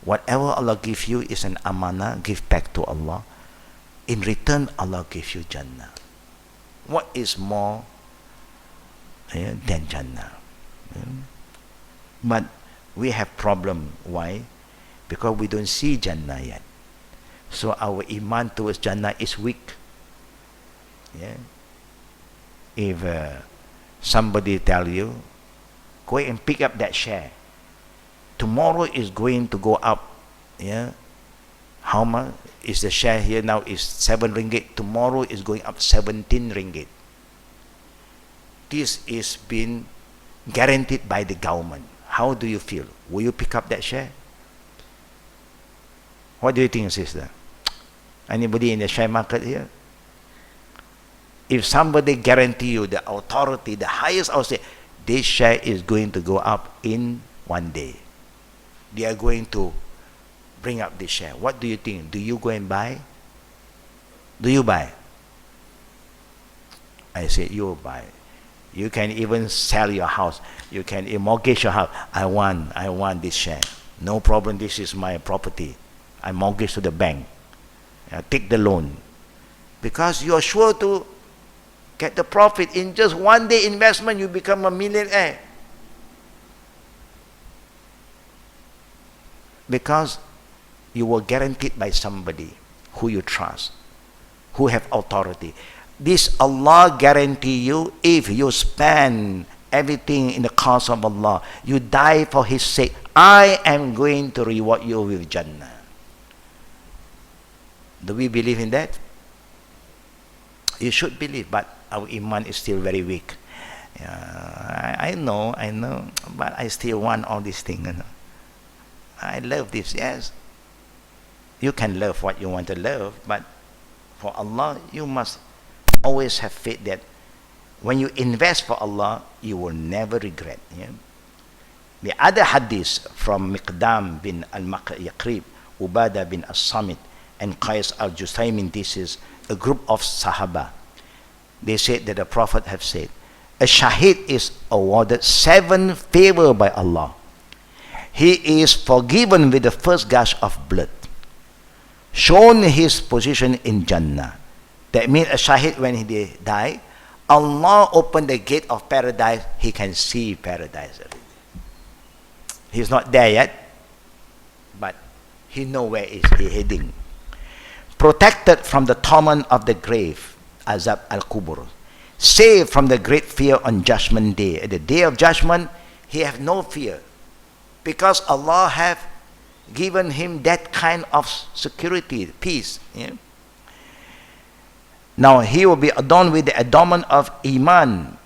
Whatever Allah gives you is an amanah, give back to Allah. In return, Allah gives you Jannah. What is more than Jannah? But we have problem. Why? Because we don't see Jannah yet. So our iman towards Jannah is weak. Yeah. If somebody tell you, go and pick up that share. Tomorrow is going to go up. Yeah. How much is the share here now? Is 7 ringgit. Tomorrow is going up 17 ringgit. This is been guaranteed by the government. How do you feel? Will you pick up that share? What do you think, sister? Anybody in the share market here? If somebody guarantee you, the authority, the highest authority, this share is going to go up in one day. They are going to bring up this share. What do you think? Do you go and buy? Do you buy? I say you buy. You can even sell your house. You can mortgage your house. I want this share. No problem. This is my property. I mortgage to the bank. Take the loan. Because you are sure to get the profit. In just one day investment, you become a millionaire. Because you were guaranteed by somebody who you trust, who have authority. This Allah guarantee you, if you spend everything in the cause of Allah, you die for His sake, I am going to reward you with Jannah. Do we believe in that? You should believe, but our iman is still very weak. I know, but I still want all these things. I love this, yes. You can love what you want to love, but for Allah, you must always have faith that when you invest for Allah, you will never regret. Yeah? The other hadith from Miqdam bin al-Yaqrib, Ubadah bin as-Samit, and Qais al-Jusaymin, this is a group of Sahaba. They said that the Prophet have said, a Shahid is awarded 7 favor by Allah. He is forgiven with the first gush of blood, shown his position in Jannah. That means a Shahid, when he die, Allah opened the gate of paradise, he can see paradise. He's not there yet, but he knows where is he heading. Protected from the torment of the grave, Azab al-Kubur. Saved from the great fear on Judgment Day. At the Day of Judgment, he have no fear. Because Allah have given him that kind of security, peace. Yeah? Now he will be adorned with the adornment of Iman.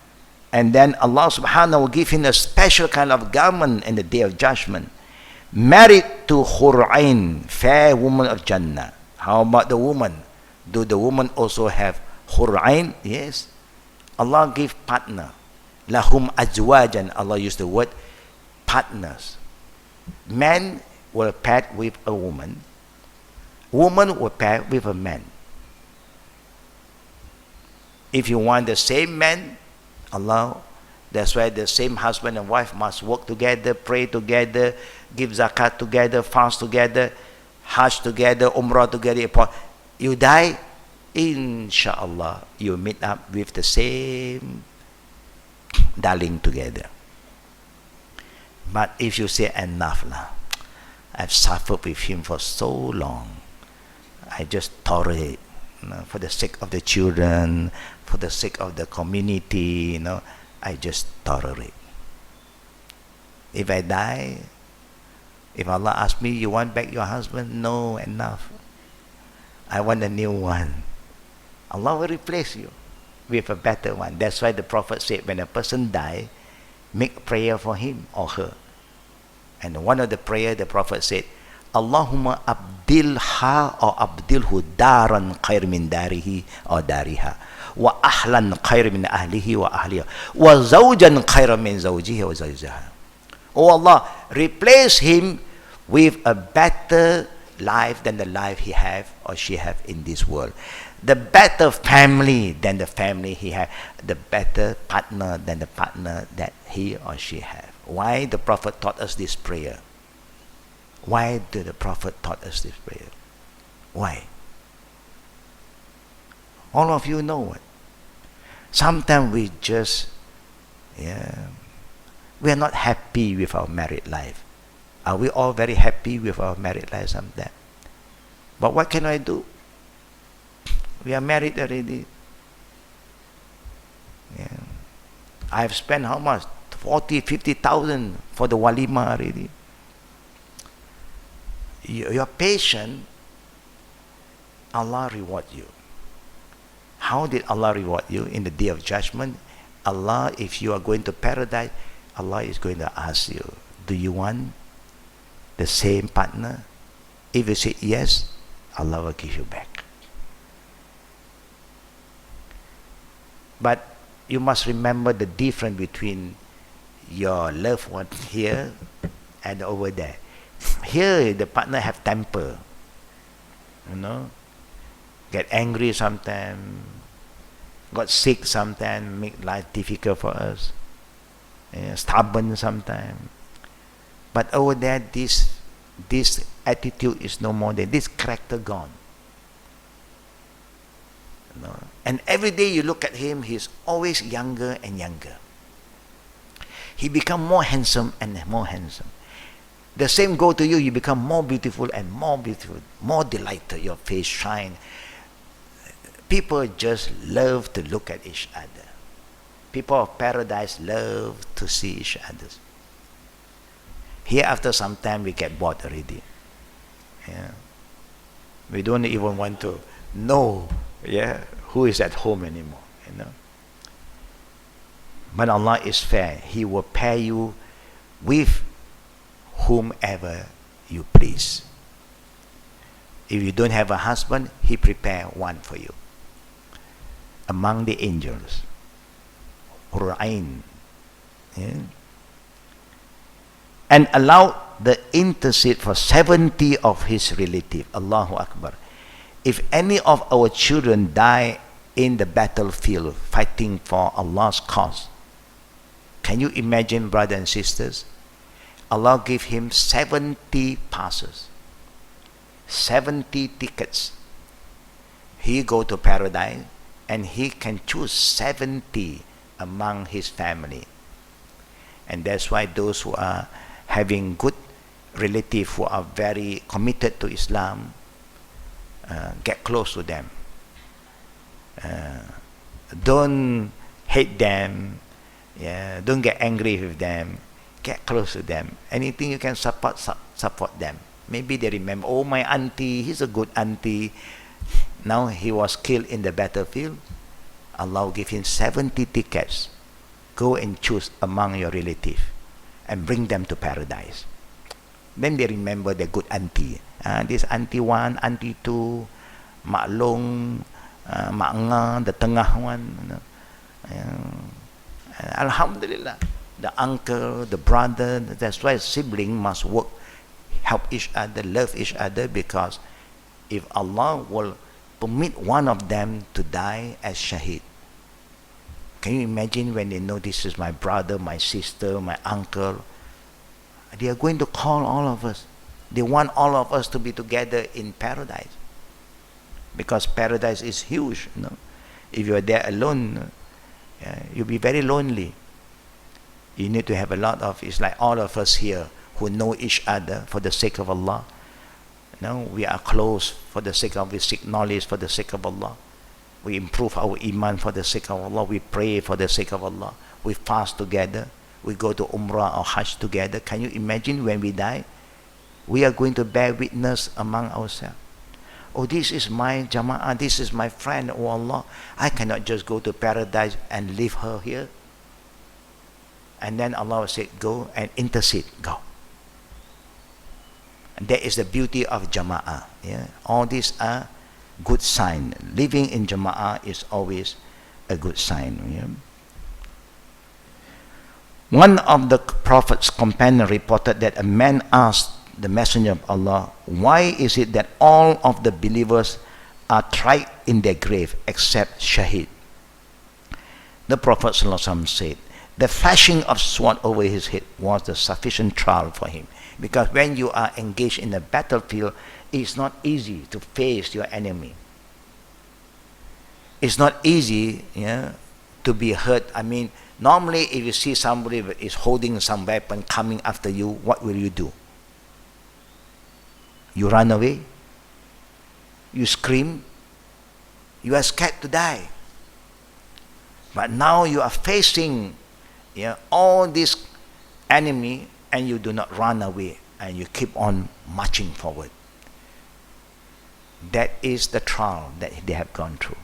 And then Allah subhanahu will give him a special kind of garment in the Day of Judgment. Married to Hur'ain, fair woman of Jannah. How about the woman? Do the woman also have Hur'ain? Yes. Allah give partner. Lahum azwajan. Allah used the word partners. Man will pair with a woman. Woman will pair with a man. If you want the same man, Allah, that's why the same husband and wife must work together, pray together, give zakat together, fast together, hajj together, umrah together. You die, inshallah, you meet up with the same darling together. But if you say enough lah, I've suffered with him for so long, I just tolerate. for the sake of the children, for the sake of the community, I just tolerate. If I die, if Allah asks me, you want back your husband? No, enough. I want a new one. Allah will replace you with a better one. That's why the Prophet said, when a person dies, make prayer for him or her. And one of the prayer, the Prophet said, Allahumma abdilha or abdilhu daran khair min darihi or dariha, wa ahlan khair min ahlihi wa ahliha, wa zawjan khair min zawjihi wa zawjaha. Oh Allah, replace him with a better life than the life he have or she have in this world. The better family than the family he have. The better partner than the partner that he or she have. Why the Prophet taught us this prayer? Why did the Prophet taught us this prayer? Why? All of you know what? Sometimes we just, we are not happy with our married life. Are we all very happy with our married life sometimes? But what can I do? We are married already. I've spent how much? 40, 50,000 for the walima already. You're patient, Allah reward you. How did Allah reward you? In the day of judgment, Allah, if you are going to paradise, Allah is going to ask you, do you want the same partner? If you say yes, Allah will give you back. But you must remember the difference between your loved one here and over there. Here, the partner have temper, get angry sometimes, got sick sometimes, make life difficult for us, stubborn sometimes. But over there, this attitude is no more than this character gone. And every day you look at him, he's always younger and younger. He become more handsome and more handsome. The same go to you. You become more beautiful and more beautiful, more delighted. Your face shine. People just love to look at each other. People of paradise love to see each other. Here, after some time, we get bored already. We don't even want to know, who is at home anymore. But Allah is fair. He will pair you with whomever you please. If you don't have a husband, He prepare one for you among the angels. Hurrain. And allow the intercede for 70 of his relatives. Allahu Akbar. If any of our children die in the battlefield fighting for Allah's cause, can you imagine, brothers and sisters? Allah gave him 70 passes, 70 tickets. He go to paradise and he can choose 70 among his family. And that's why those who are having good relatives who are very committed to Islam, get close to them. Don't hate them. Don't get angry with them. Get close to them. Anything you can support them. Maybe they remember, oh, my auntie, he's a good auntie. Now he was killed in the battlefield. Allah will give him 70 tickets. Go and choose among your relatives and bring them to paradise. Then they remember their good auntie. This auntie 1, auntie 2, Mak Long, Mak Nga, the tengah one. Alhamdulillah. The uncle, the brother, that's why siblings must work, help each other, love each other, because if Allah will permit one of them to die as shaheed, can you imagine when they know this is my brother, my sister, my uncle? They are going to call all of us. They want all of us to be together in paradise, because paradise is huge. If you are there alone, you'll be very lonely. You need to have a lot of, it's like all of us here who know each other for the sake of Allah. No, we are close for the sake of, we seek knowledge for the sake of Allah. We improve our iman for the sake of Allah. We pray for the sake of Allah. We fast together. We go to Umrah or Hajj together. Can you imagine when we die? We are going to bear witness among ourselves. Oh, this is my jama'ah, this is my friend, oh Allah. I cannot just go to paradise and leave her here. And then Allah will say, go and intercede, go. And that is the beauty of jama'ah. Yeah? All these are good sign. Living in jama'ah is always a good sign. Yeah? One of the Prophet's companions reported that a man asked the Messenger of Allah, why is it that all of the believers are tried in their grave except Shaheed? The Prophet ﷺ said, the flashing of sword over his head was the sufficient trial for him. Because when you are engaged in the battlefield, it's not easy to face your enemy. It's not easy, yeah, to be hurt. I mean, normally if you see somebody is holding some weapon coming after you, what will you do? You run away, you scream, you are scared to die. But now you are facing, yeah, all this enemy, and you do not run away, and you keep on marching forward. That is the trial that they have gone through.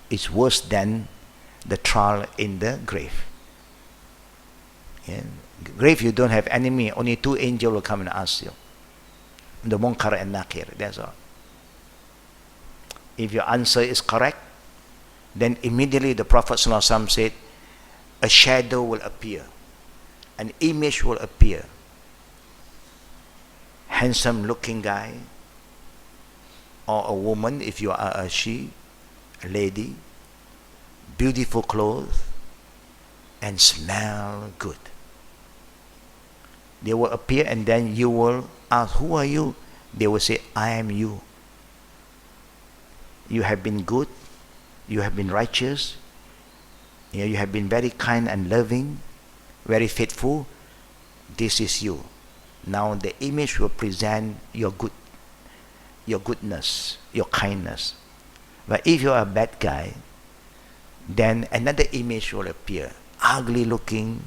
It's worse than the trial in the grave. Yeah. Grave, you don't have enemy, only two angels will come and ask you. The Munkar and Nakir, that's all. If your answer is correct, then immediately the Prophet ﷺ said, a shadow will appear, an image will appear. Handsome looking guy, or a woman if you are a she, a lady, beautiful clothes, and smell good. They will appear, and then you will ask, who are you? They will say, I am you. You have been good, you have been righteous, you have been very kind and loving, very faithful. This is you. Now the image will present your goodness, your kindness. But if you are a bad guy, then another image will appear, ugly looking,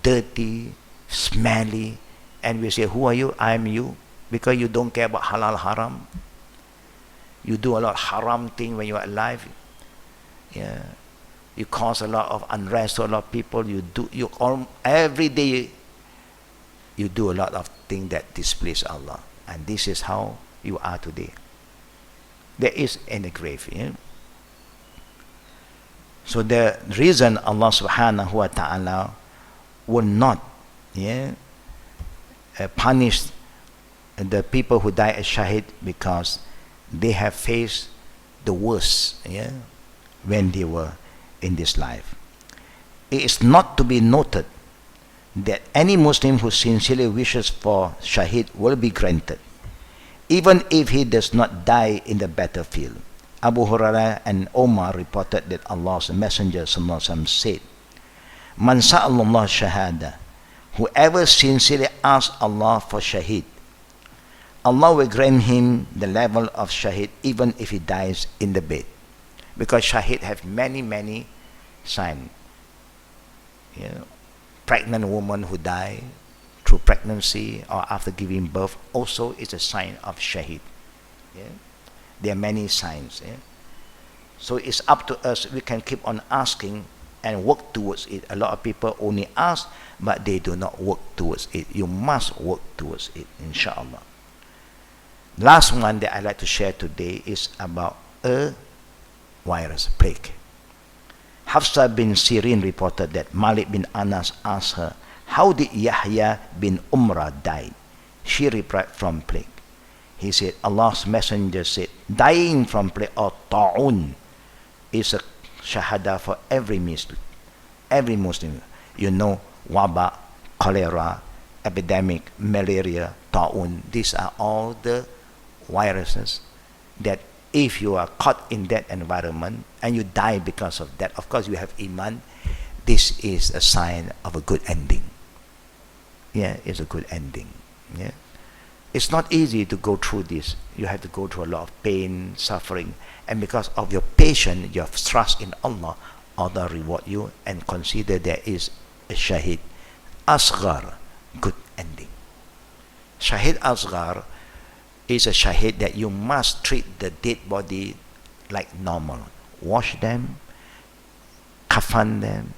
dirty, smelly, and we say, who are you? I am you. Because you don't care about halal haram. You do a lot of haram thing when you are alive. Yeah. You cause a lot of unrest to a lot of people. Every day you do a lot of things that displease Allah. And this is how you are today. There is in the grave. Yeah? So the reason Allah subhanahu wa ta'ala will not, yeah, punish the people who die as shaheed, because they have faced the worst, yeah, when they were in this life. It is not to be noted that any Muslim who sincerely wishes for shaheed will be granted, even if he does not die in the battlefield. Abu Hurairah and Omar reported that Allah's Messenger sallallahu alaihi wasallam said, Man sa'allallah shahada, whoever sincerely asks Allah for shaheed, Allah will grant him the level of shaheed even if he dies in the bed. Because shaheed have many, many signs. You know, pregnant woman who die through pregnancy or after giving birth also is a sign of shaheed. Yeah? There are many signs. Yeah? So it's up to us. We can keep on asking and work towards it. A lot of people only ask, but they do not work towards it. You must work towards it, inshallah. Last one that I'd like to share today is about a virus, plague. Hafsa bin Sirin reported that Malik bin Anas asked her, how did Yahya bin Umrah die? She replied, from plague. He said, Allah's Messenger said, dying from plague or ta'un is a shahada for every Muslim. Every Muslim. You know, waba, cholera, epidemic, malaria, ta'un. These are all the viruses that if you are caught in that environment and you die because of that, of course you have iman, this is a sign of a good ending. Yeah, it's a good ending. Yeah. It's not easy to go through this. You have to go through a lot of pain, suffering, and because of your patience, your trust in Allah, Allah reward you and consider there is a Shahid Asghar, good ending. Shahid Asghar is a Shahid that you must treat the dead body like normal. Wash them, kafan them,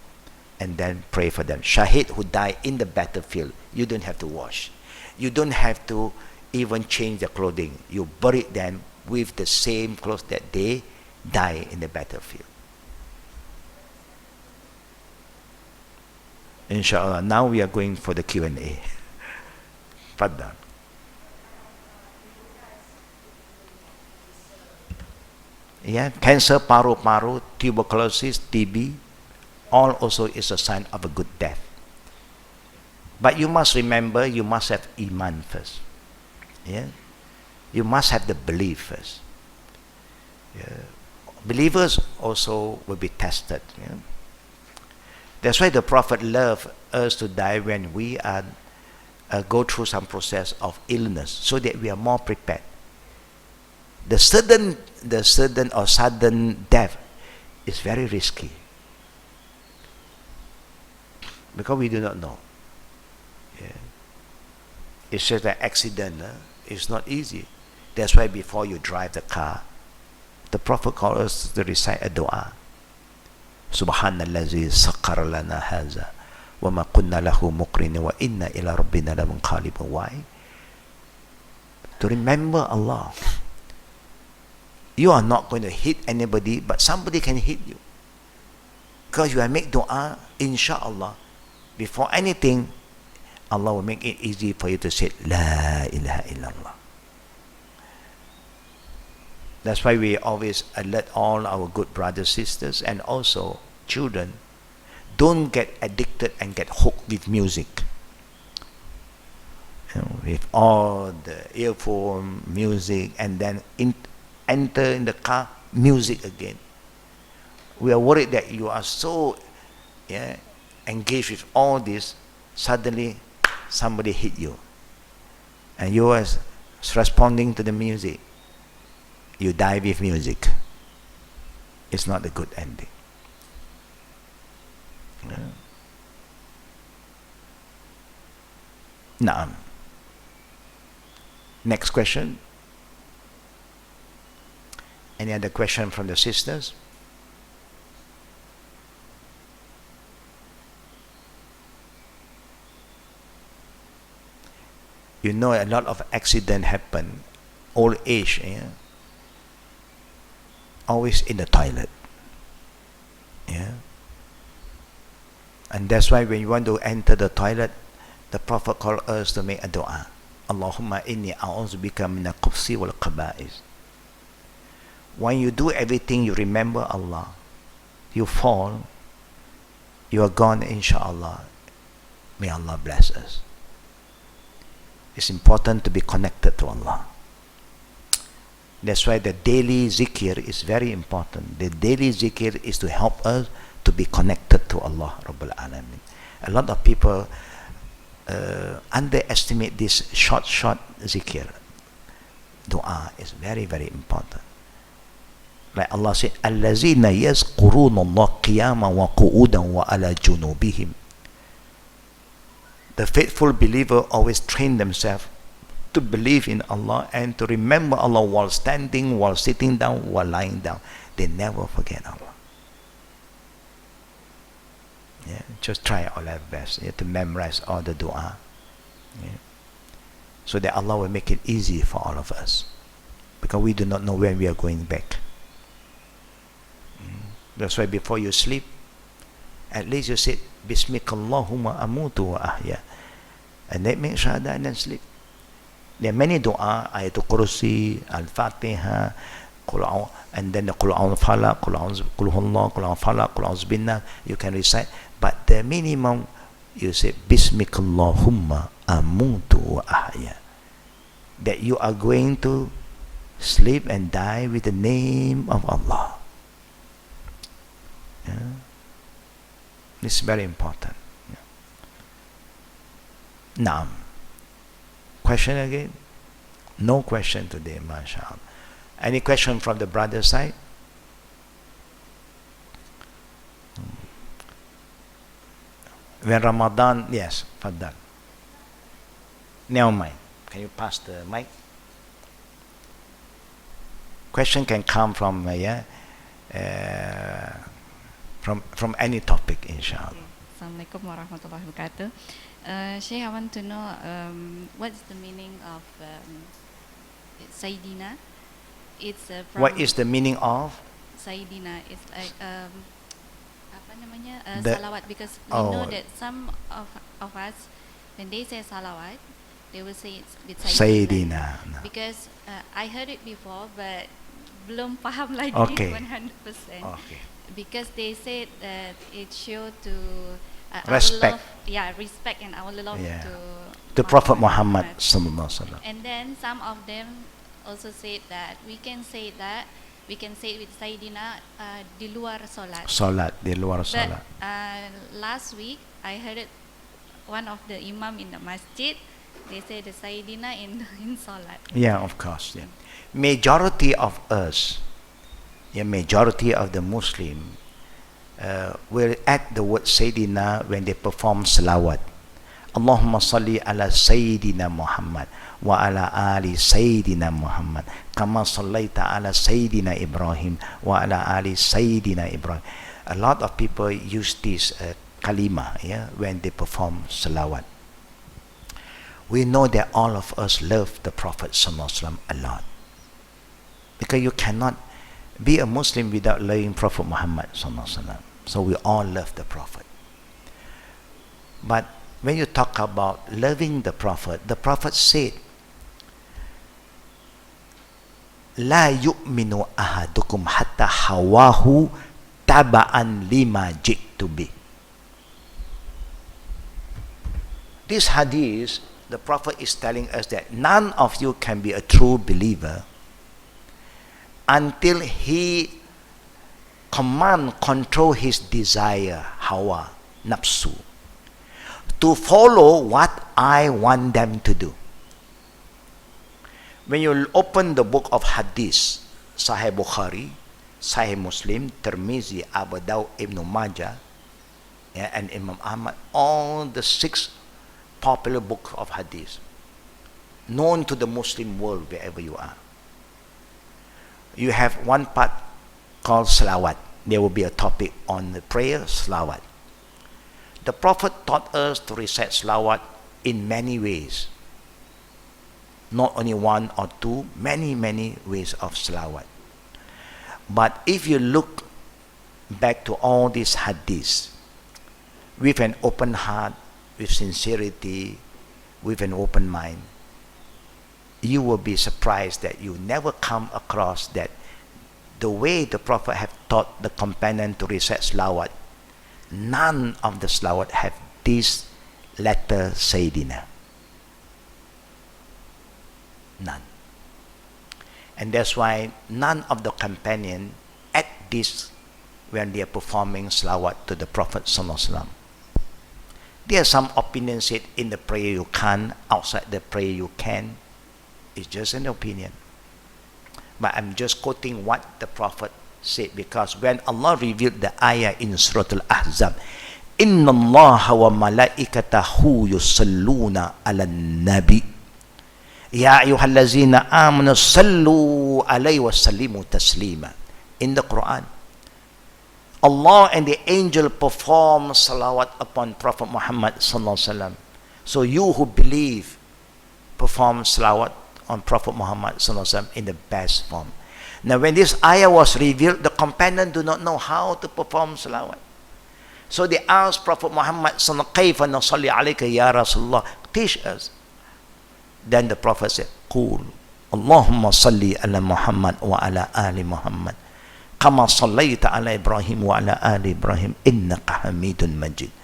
and then pray for them. Shahid who die in the battlefield, you don't have to wash. You don't have to even change the clothing. You bury them with the same clothes that they die in the battlefield. Inshallah, now we are going for the Q&A. Faddal. Yeah, cancer, paru-paru, tuberculosis, TB, all also is a sign of a good death. But you must remember, you must have iman first. Yeah, you must have the belief first. Yeah. Believers also will be tested. Yeah? That's why the Prophet loved us to die when we are go through some process of illness, so that we are more prepared. The sudden or sudden death is very risky because we do not know. Yeah. It's just an accident. It's not easy. That's why before you drive the car, the Prophet called us to recite a dua. Subhanallazi sakkara lana haza wa ma kunna lahu muqrinin wa inna ila rabbina lamunqalibun. Why? To remember Allah. You are not going to hit anybody, but somebody can hit you. Because you have made dua, inshallah, before anything, Allah will make it easy for you to say, La ilaha illallah. That's why we always alert all our good brothers, sisters, and also children, don't get addicted and get hooked with music. You know, with all the earphone, music, and then enter in the car, music again. We are worried that you are so engaged with all this, suddenly somebody hit you. And you are responding to the music. You die with music. It's not a good ending. Yeah. Naam. Next question. Any other question from the sisters? You know, a lot of accidents happen, old age, always in the toilet. Yeah. And that's why when you want to enter the toilet, the Prophet called us to make a dua. Allahumma inni a'udhu bika min al-khubsi wal qaba'is. When you do everything, you remember Allah. You fall, you are gone, inshallah. May Allah bless us. It's important to be connected to Allah. That's why the daily zikr is very important. The daily zikr is to help us to be connected to Allah Rabbul Alamin. A lot of people underestimate this short zikr. Dua is very, very important. Like Allah said, "Allazina yazkuruna Allah qiyaman wa qu'udan wa ala junubihim." The faithful believer always train themselves to believe in Allah and to remember Allah while standing, while sitting down, while lying down. They never forget Allah. Yeah, just try our level best to memorize all the dua, so that Allah will make it easy for all of us, because we do not know when we are going back. That's why before you sleep, at least you say Bismikallahumma amutu wa ahya, and then make shahada and then sleep. There are many dua, Ayatul Kursi, Al-Fatiha, and then the Qul A'udhu Falaq, Qul Huwallah, Qul A'udhu Falaq, Qul A'udhu Binnas, you can recite, but the minimum you say Bismikallahumma amutu wa ahya, that you are going to sleep and die with the name of Allah. Yeah. This is very important. Yeah. Now, question again? No question today, mashallah. Any question from the brother side? When Ramadan, yes, Faddal. Never mind. Can you pass the mic? Question can come from from any topic, inshallah. Assalamualaikum warahmatullahi wabarakatuh. Sheikh, I want to know what's the meaning of Sayyidina. It's from What is the meaning of? Sayyidina. It's like apa namanya The- salawat, because we oh. know that some of us, when they say salawat, they will say it's with Sayyidina. No. Because I heard it before, but belum paham lagi Okay. 100%. Okay. Because they said that it showed to Respect. our love, respect and our love Yeah. to The Prophet Muhammad sallallahu alaihi wasallam. And then some of them also said that we can say it with Sayyidina di luar solat. Salat, di luar But salat. last week I heard it, one of the imam in the masjid, they say the Sayyidina in solat. Yeah, of course. Yeah. Majority of us, majority of the Muslim will add the word Sayyidina when they perform salawat. Allahumma salli ala Sayyidina Muhammad wa ala ali Sayyidina Muhammad kama sallaita ala Sayyidina Ibrahim wa ala ali Sayyidina Ibrahim. A lot of people use this kalima when they perform salawat. We know that all of us love the Prophet sallallahu alaihi wasallam a lot, because you cannot be a Muslim without loving Prophet Muhammad sallallahu alaihi wasallam. So we all love the Prophet. But when you talk about loving the Prophet said, "La yu'minu ahadukum hatta hawahu taba'an lima ji'tu bi." This hadith, the Prophet is telling us that none of you can be a true believer until he control his desire, hawa, nafsu, to follow what I want them to do. When you open the book of hadith, Sahih Bukhari, Sahih Muslim, Tirmizi, Abu Dawud, Ibn Majah, and Imam Ahmad, all the 6 popular books of hadith known to the Muslim world wherever you are. You have one part called salawat. There will be a topic on the prayer, salawat. The Prophet taught us to recite salawat in many ways. Not only one or two, many ways of salawat. But if you look back to all these hadiths with an open heart, with sincerity, with an open mind, you will be surprised that you never come across that the way the Prophet have taught the companion to recite salawat, none of the salawat have this letter Sayyidina. None. And that's why none of the companion add this when they are performing salawat to the Prophet sallallahu alaihi wasallam. There are some opinions said in the prayer you can't, outside the prayer you can. It's just an opinion. But I'm just quoting what the Prophet said, because when Allah revealed the ayah in Surah Al-Ahzab, Inna Allah wa malaikatahu yusalluna ala nabi Ya ayyuhallazina amanu sallu alayhi wa sallimu taslima. In the Quran, Allah and the angel perform salawat upon Prophet Muhammad sallallahu alaihi wasallam. So you who believe, perform salawat on Prophet Muhammad sallallahu alaihi wasallam in the best form. Now when this ayah was revealed, the companion do not know how to perform salawat. So they asked Prophet Muhammad sallallahu alaihi wasallam, "Kaifa nusalli alayka ya Rasulullah? Teach us." Then the Prophet said, "Qul Allahumma salli ala Muhammad wa ala ali Muhammad kama sallaita ala Ibrahim wa ala ali Ibrahim innaka Hamidun Majid.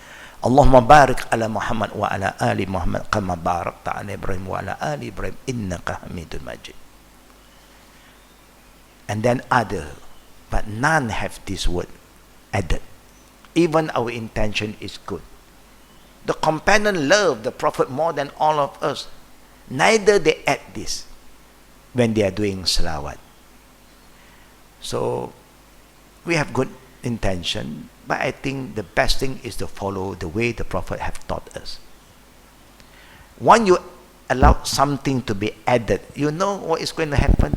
Allahumma barik ala Muhammad wa ala ali Muhammad kama barakta ala Ibrahim wa ala ali Ibrahim innaka Hamidun Majid." And then other, but none have this word added. Even our intention is good. The companion loved the Prophet more than all of us. Neither they add this. when they are doing salawat. So we have good intention, but I think the best thing is to follow the way the Prophet have taught us. When you allow something to be added, you know what is going to happen.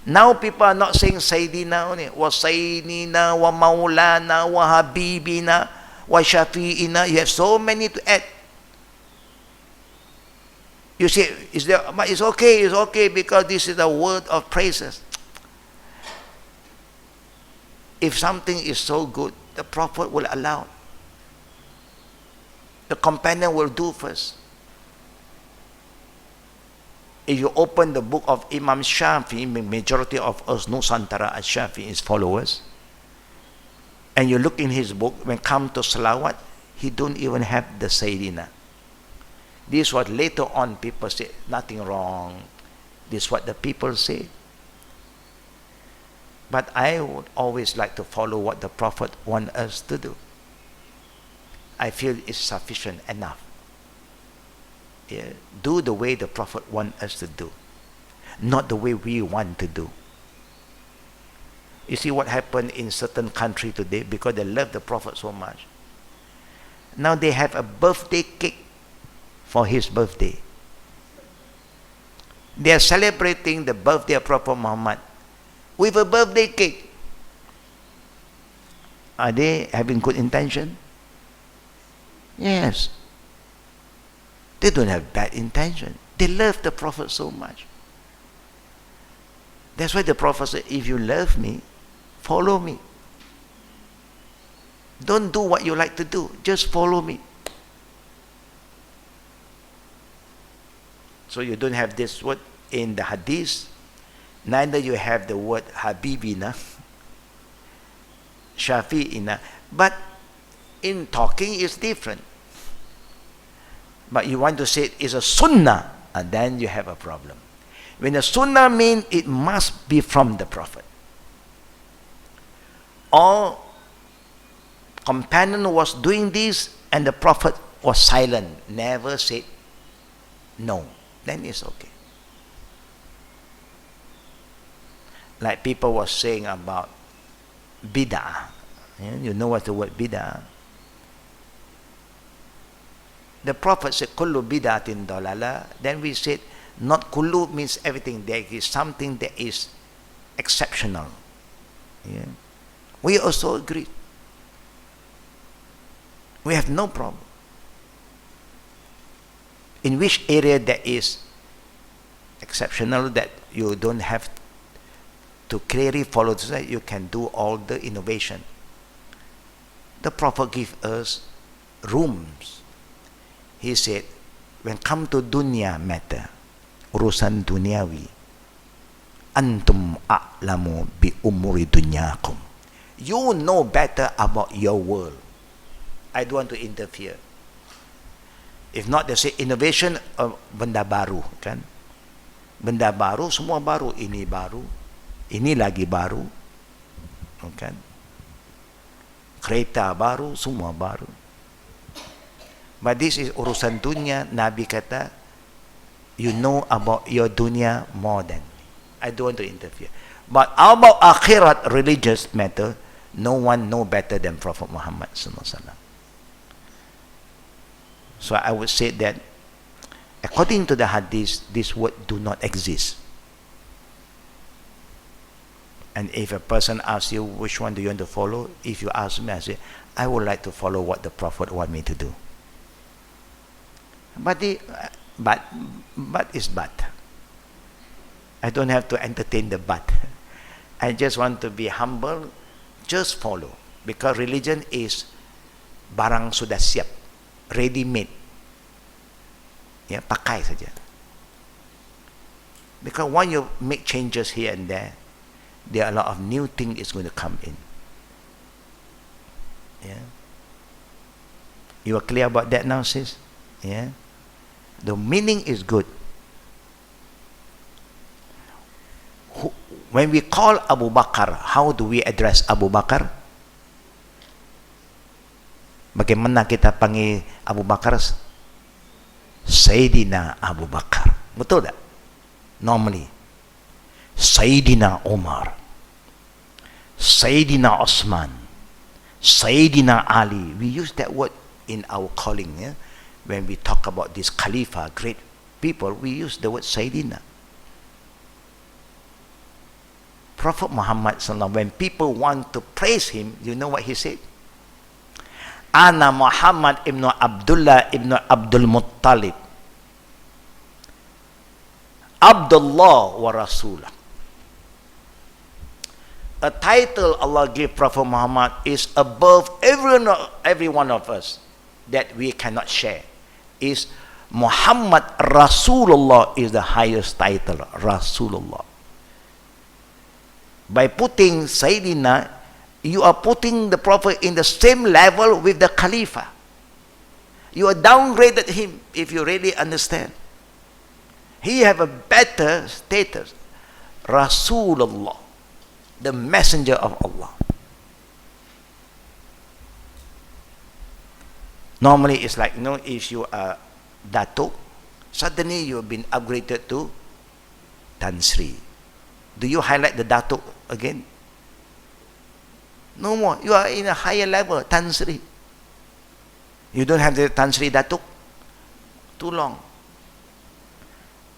Now people are not saying Sayyidina only, wa Sayyidina, wa Maulana, wa Habibina, wa Shafi'ina. You have so many to add. You say, but it's okay because this is a word of praises. If something is so good, the Prophet will allow. The companion will do first. If you open the book of Imam Shafi, majority of us Nusantara as Shafi's followers, and you look in his book, when come to salawat, he don't even have the Sayyidina. This is what later on people say, nothing wrong. This is what the people say. But I would always like to follow what the Prophet wants us to do. I feel it's sufficient enough. Yeah. Do the way the Prophet wants us to do, not the way we want to do. You see what happened in certain country today because they love the Prophet so much. Now they have a birthday cake for his birthday. They are celebrating the birthday of Prophet Muhammad with a birthday cake. Are they having good intention? Yes. They don't have bad intention. They love the Prophet so much. That's why the Prophet said, if you love me, follow me. Don't do what you like to do. Just follow me. So you don't have this word in the hadith. Neither you have the word Habibina, Shafi'ina. But in talking is different. But you want to say it is a sunnah, and then you have a problem. When a sunnah means it must be from the Prophet. Or companion was doing this and the Prophet was silent, never said no, then it's okay. Like people was saying about bid'ah. You know what the word bid'ah? The Prophet said, kullu bid'atin dalala. Then we said, not kullu means everything. There is something that is exceptional. Yeah. We also agree. We have no problem. In which area that is exceptional, that you don't have to clearly follow this, you can do all the innovation. The Prophet gives us rooms. He said, when come to dunya matter, urusan duniawi, antum a'lamu bi umuri dunyakum. You know better about your world. I don't want to interfere. If not, they say innovation of benda baru, kan? Benda baru, semua baru. Ini lagi baru, kan? Kereta baru, semua baru. But this is urusan dunia. Nabi kata, you know about your dunia more than me. I don't want to interfere. But about akhirat, religious matter, no one know better than Prophet Muhammad sallallahu alaihi wasallam. So I would say that according to the hadith, this word do not exist. And if a person asks you which one do you want to follow, if you ask me, I say, I would like to follow what the Prophet want me to do. But it's but. I don't have to entertain the but. I just want to be humble, just follow. Because religion is barang sudah siap, ready made. Ya, pakai saja. Because when you make changes here and there are a lot of new things is going to come in. Yeah. You are clear about that now, sis? Yeah. The meaning is good. When we call Abu Bakar, how do we address Abu Bakar? Bagaimana kita panggil Abu Bakar? Sayyidina Abu Bakar. Betul tak? Normally. Sayyidina Umar, Sayyidina Osman, Sayyidina Ali. We use that word in our calling. Yeah? When we talk about this Khalifa, great people, we use the word Sayyidina. Prophet Muhammad sallallahu, when people want to praise him, you know what he said? Ana Muhammad ibn Abdullah ibn Abdul Muttalib, Abdullah wa Rasulah. A title Allah gave Prophet Muhammad is above every one of us that we cannot share. Is Muhammad Rasulullah is the highest title, Rasulullah. By putting Sayyidina, you are putting the Prophet in the same level with the Khalifa. You are downgraded him, if you really understand. He have a better status, Rasulullah, the messenger of Allah. Normally it's like, you know, if you are Datuk, suddenly you have been upgraded to Tan Sri. Do you highlight the Datuk again? No more. You are in a higher level, Tan Sri. You don't have the Tan Sri Datuk? Too long.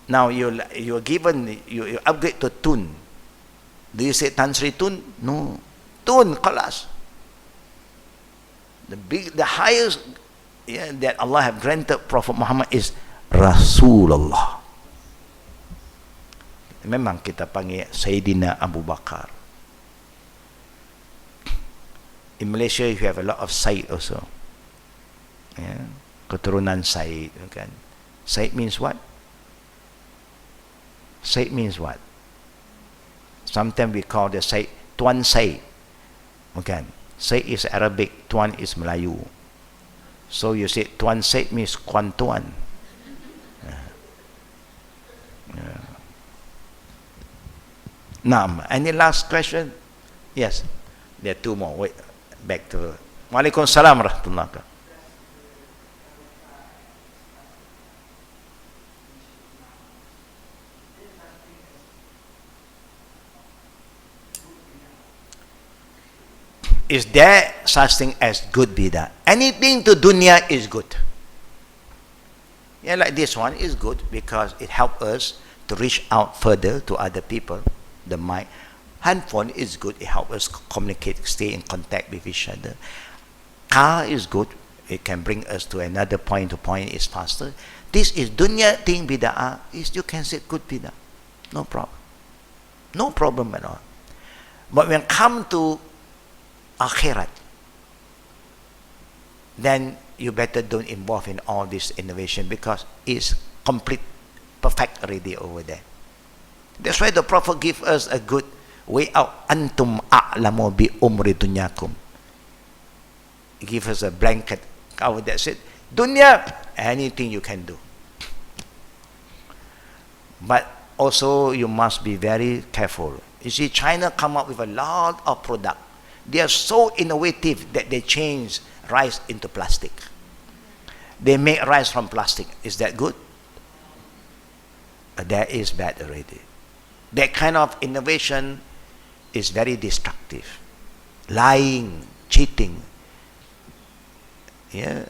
Now you're given, you upgrade to Tun. Do you say Tan Sri Tun? No. Tun, Khalas. The highest that Allah have granted Prophet Muhammad is Rasulullah. Memang kita panggil Sayyidina Abu Bakar. In Malaysia, you have a lot of Said also. Yeah. Keturunan Said. Kan? Said means what? Said means what? Sometimes we call the Said Tuan Said. Okay. Said is Arabic, Tuan is Melayu. So you say Tuan Said means Kuan Tuan. Now, any last question? Yes. There are two more. Wait, back to Walaikum Salam Rahmatullah. Is there such thing as good bidah? Anything to dunya is good. Yeah, like this one is good because it helps us to reach out further to other people. The mic, handphone is good. It helps us communicate, stay in contact with each other. Car is good. It can bring us to another point. To point is faster. This is dunya thing bid'ah. Is you can say good bid'ah, no problem, no problem at all. But when come to akhirat, then you better don't involve in all this innovation because it's complete, perfect already over there. That's why the Prophet give us a good way out. Antum a'lamu bi umri dunyakum. He give us a blanket cover that said, dunya, anything you can do. But also you must be very careful. You see, China come up with a lot of product. They are so innovative that they change rice into plastic. They make rice from plastic. Is that good? That is bad already. That kind of innovation is very destructive. Lying, cheating. Yeah.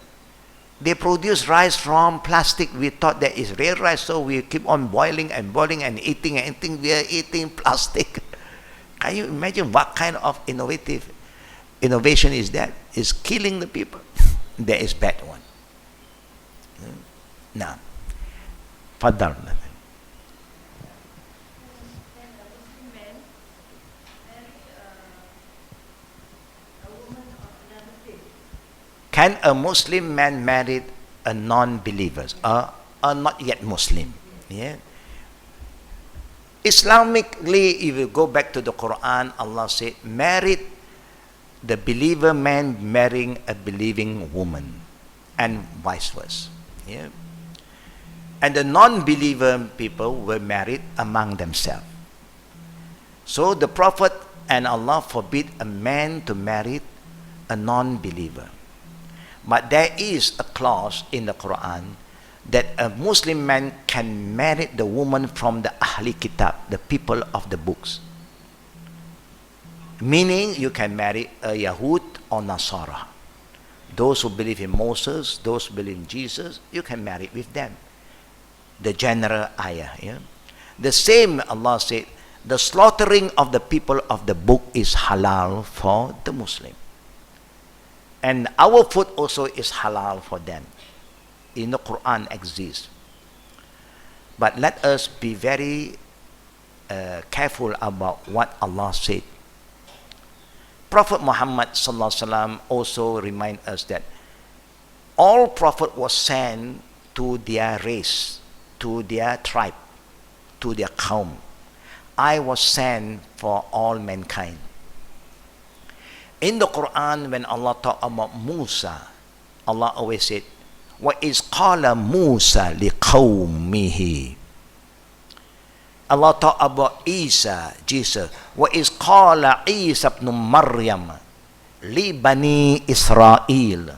They produce rice from plastic. We thought that is real rice, so we keep on boiling and boiling and eating and eating. We are eating plastic. Can you imagine what kind of innovation is that? It's killing the people. That is bad one. Now, Fadal. Can a Muslim man marry a non-believer, a not yet Muslim? Yeah. Islamically, if you go back to the Quran, Allah said, married the believer man marrying a believing woman, and vice versa. Yeah. And the non-believer people were married among themselves. So the Prophet and Allah forbid a man to marry a non-believer. But there is a clause in the Quran, that a Muslim man can marry the woman from the Ahli Kitab, the people of the books. Meaning you can marry a Yahud or Nasara. Those who believe in Moses, those who believe in Jesus, you can marry with them. The general ayah. Yeah? The same Allah said, the slaughtering of the people of the book is halal for the Muslim. And our food also is halal for them. In the Quran exists. But let us be very careful about what Allah said. Prophet Muhammad also remind us that all prophet was sent to their race, to their tribe, to their kaum. I was sent for all mankind. In the Quran, when Allah talk about Musa, Allah always said, وَإِذْ قَالَ مُوسَى لِقَوْمِهِ. Allah talk about Isa, Jesus. وَإِذْ قَالَ عِيسَى ابْنُ مَرْيَمَ لِبَنِي إِسْرَائِيلَ.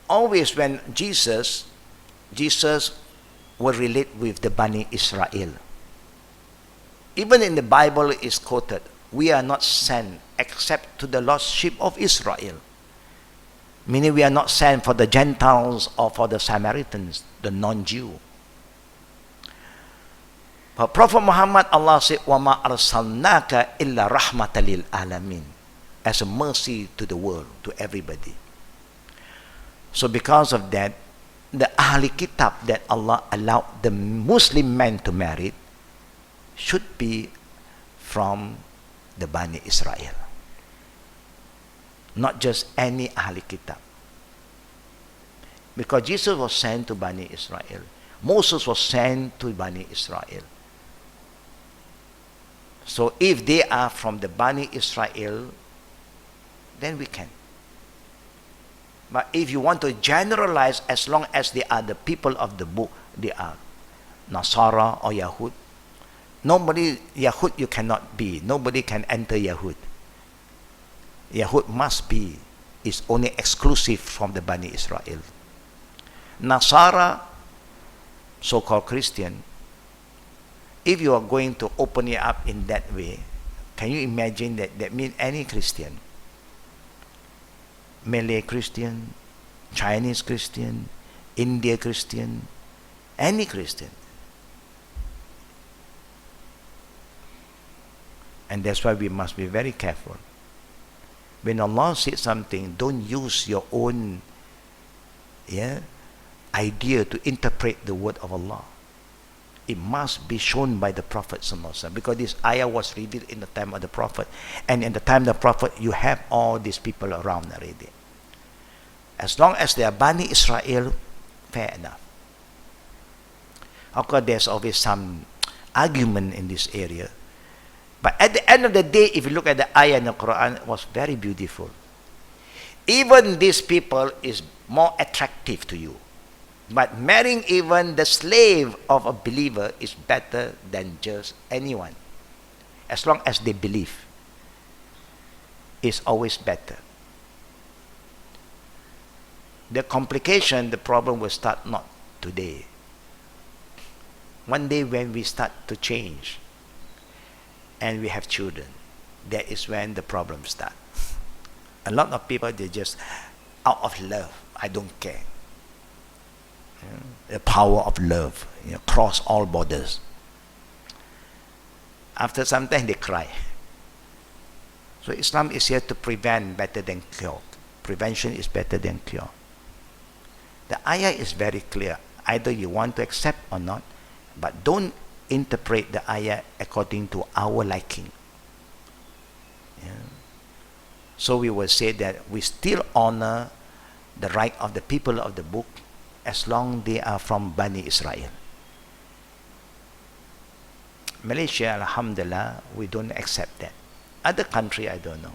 Always when Jesus will relate with the Bani Israel. Even in the Bible is quoted, we are not sent except to the lost sheep of Israel. Meaning we are not sent for the Gentiles or for the Samaritans, the non-Jew. But Prophet Muhammad, Allah said, وَمَا أَرْسَلْنَاكَ إِلَّا رَحْمَةً لِلْعَالَمِينَ, as a mercy to the world, to everybody. So because of that, the Ahli Kitab that Allah allowed the Muslim man to marry should be from the Bani Israel. Not just any Ahli Kitab. Because Jesus was sent to Bani Israel. Moses was sent to Bani Israel. So if they are from the Bani Israel, then we can. But if you want to generalize, as long as they are the people of the book, they are Nasara or Yahud. Nobody, Yahud you cannot be. Nobody can enter Yahud. Yahud must be, is only exclusive from the Bani Israel. Nasara, so-called Christian, if you are going to open it up in that way, can you imagine that means any Christian? Malay Christian, Chinese Christian, India Christian, any Christian. And that's why we must be very careful. When Allah says something, don't use your own idea to interpret the word of Allah. It must be shown by the Prophet ﷺ, because this ayah was revealed in the time of the Prophet, and in the time of the Prophet you have all these people around already. As long as they are Bani Israel, fair enough. Of course, there's always some argument in this area. But at the end of the day, if you look at the ayah in the Quran, it was very beautiful. Even these people is more attractive to you. But marrying even the slave of a believer is better than just anyone. As long as they believe, it's always better. The complication, the problem will start not today. One day when we start to change and we have children, that is when the problems start. A lot of people, they just out of love, I don't care. The power of love, cross all borders. After some time they cry. So Islam is here to prevent better than cure. Prevention is better than cure. The ayah is very clear. Either you want to accept or not, but don't interpret the ayah according to our liking. So we will say that we still honor the right of the people of the book as long they are from Bani Israel. Malaysia, alhamdulillah, we don't accept that. Other country, I don't know.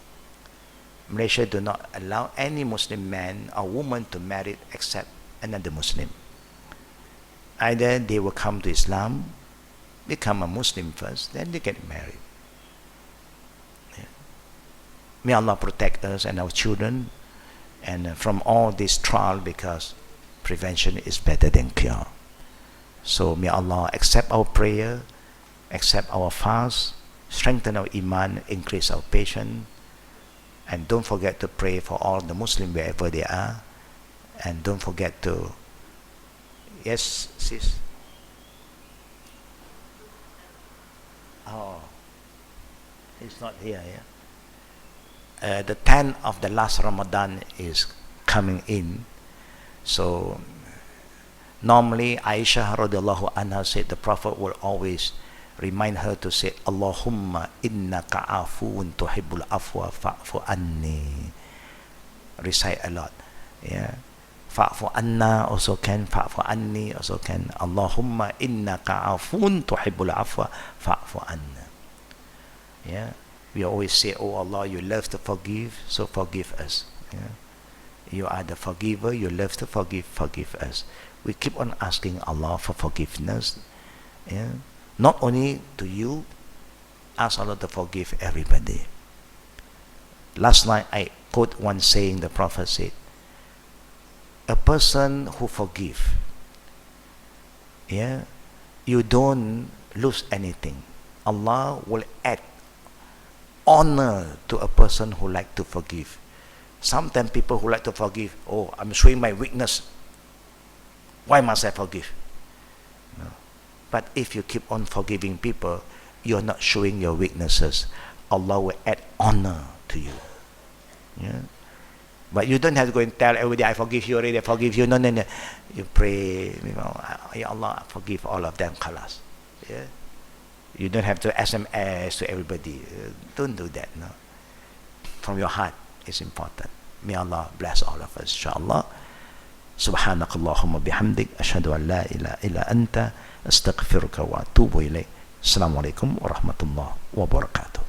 Malaysia do not allow any Muslim man or woman to marry except another Muslim. Either they will come to Islam, become a Muslim first, then they get married. May Allah protect us and our children and from all this trial, because prevention is better than cure. So may Allah accept our prayer, accept our fast, strengthen our iman, increase our patience, and don't forget to pray for all the Muslims wherever they are, and don't forget to, yes, sis. Oh, he's not here, yeah. The 10th of the last Ramadan is coming in. So normally Aisha radiallahu anha said the Prophet will always remind her to say Allahumma innaka afuun tuhibbul afwa fa'fu anni. Recite a lot. Yeah. Fa'fu anna also can, fa'fu anni also can. Allahumma innaka afuun tuhibbul afwa fa'fu anna. Yeah. We always say, oh Allah, you love to forgive, so forgive us. Yeah. You are the forgiver, you love to forgive, forgive us. We keep on asking Allah for forgiveness. Yeah. Not only to you, ask Allah to forgive everybody. Last night I quote one saying the Prophet said, a person who forgive, yeah, you don't lose anything. Allah will add honor to a person who like to forgive. Sometimes people who like to forgive, oh, I'm showing my weakness, why must I forgive? No. But if you keep on forgiving people, you're not showing your weaknesses. Allah will add honor to you. Yeah. But you don't have to go and tell everybody, I forgive you already, I forgive you. No, no, no. You pray, you know, Ya Allah, forgive all of them, khalas. Yeah. You don't have to SMS to everybody. Don't do that, no. From your heart is important. May Allah bless all of us, inshallah. سبحانك اللهم بحمدك أشهد أن لا إله إلا أنت أستغفرك وأتوب إليك. السلام عليكم ورحمة الله وبركاته.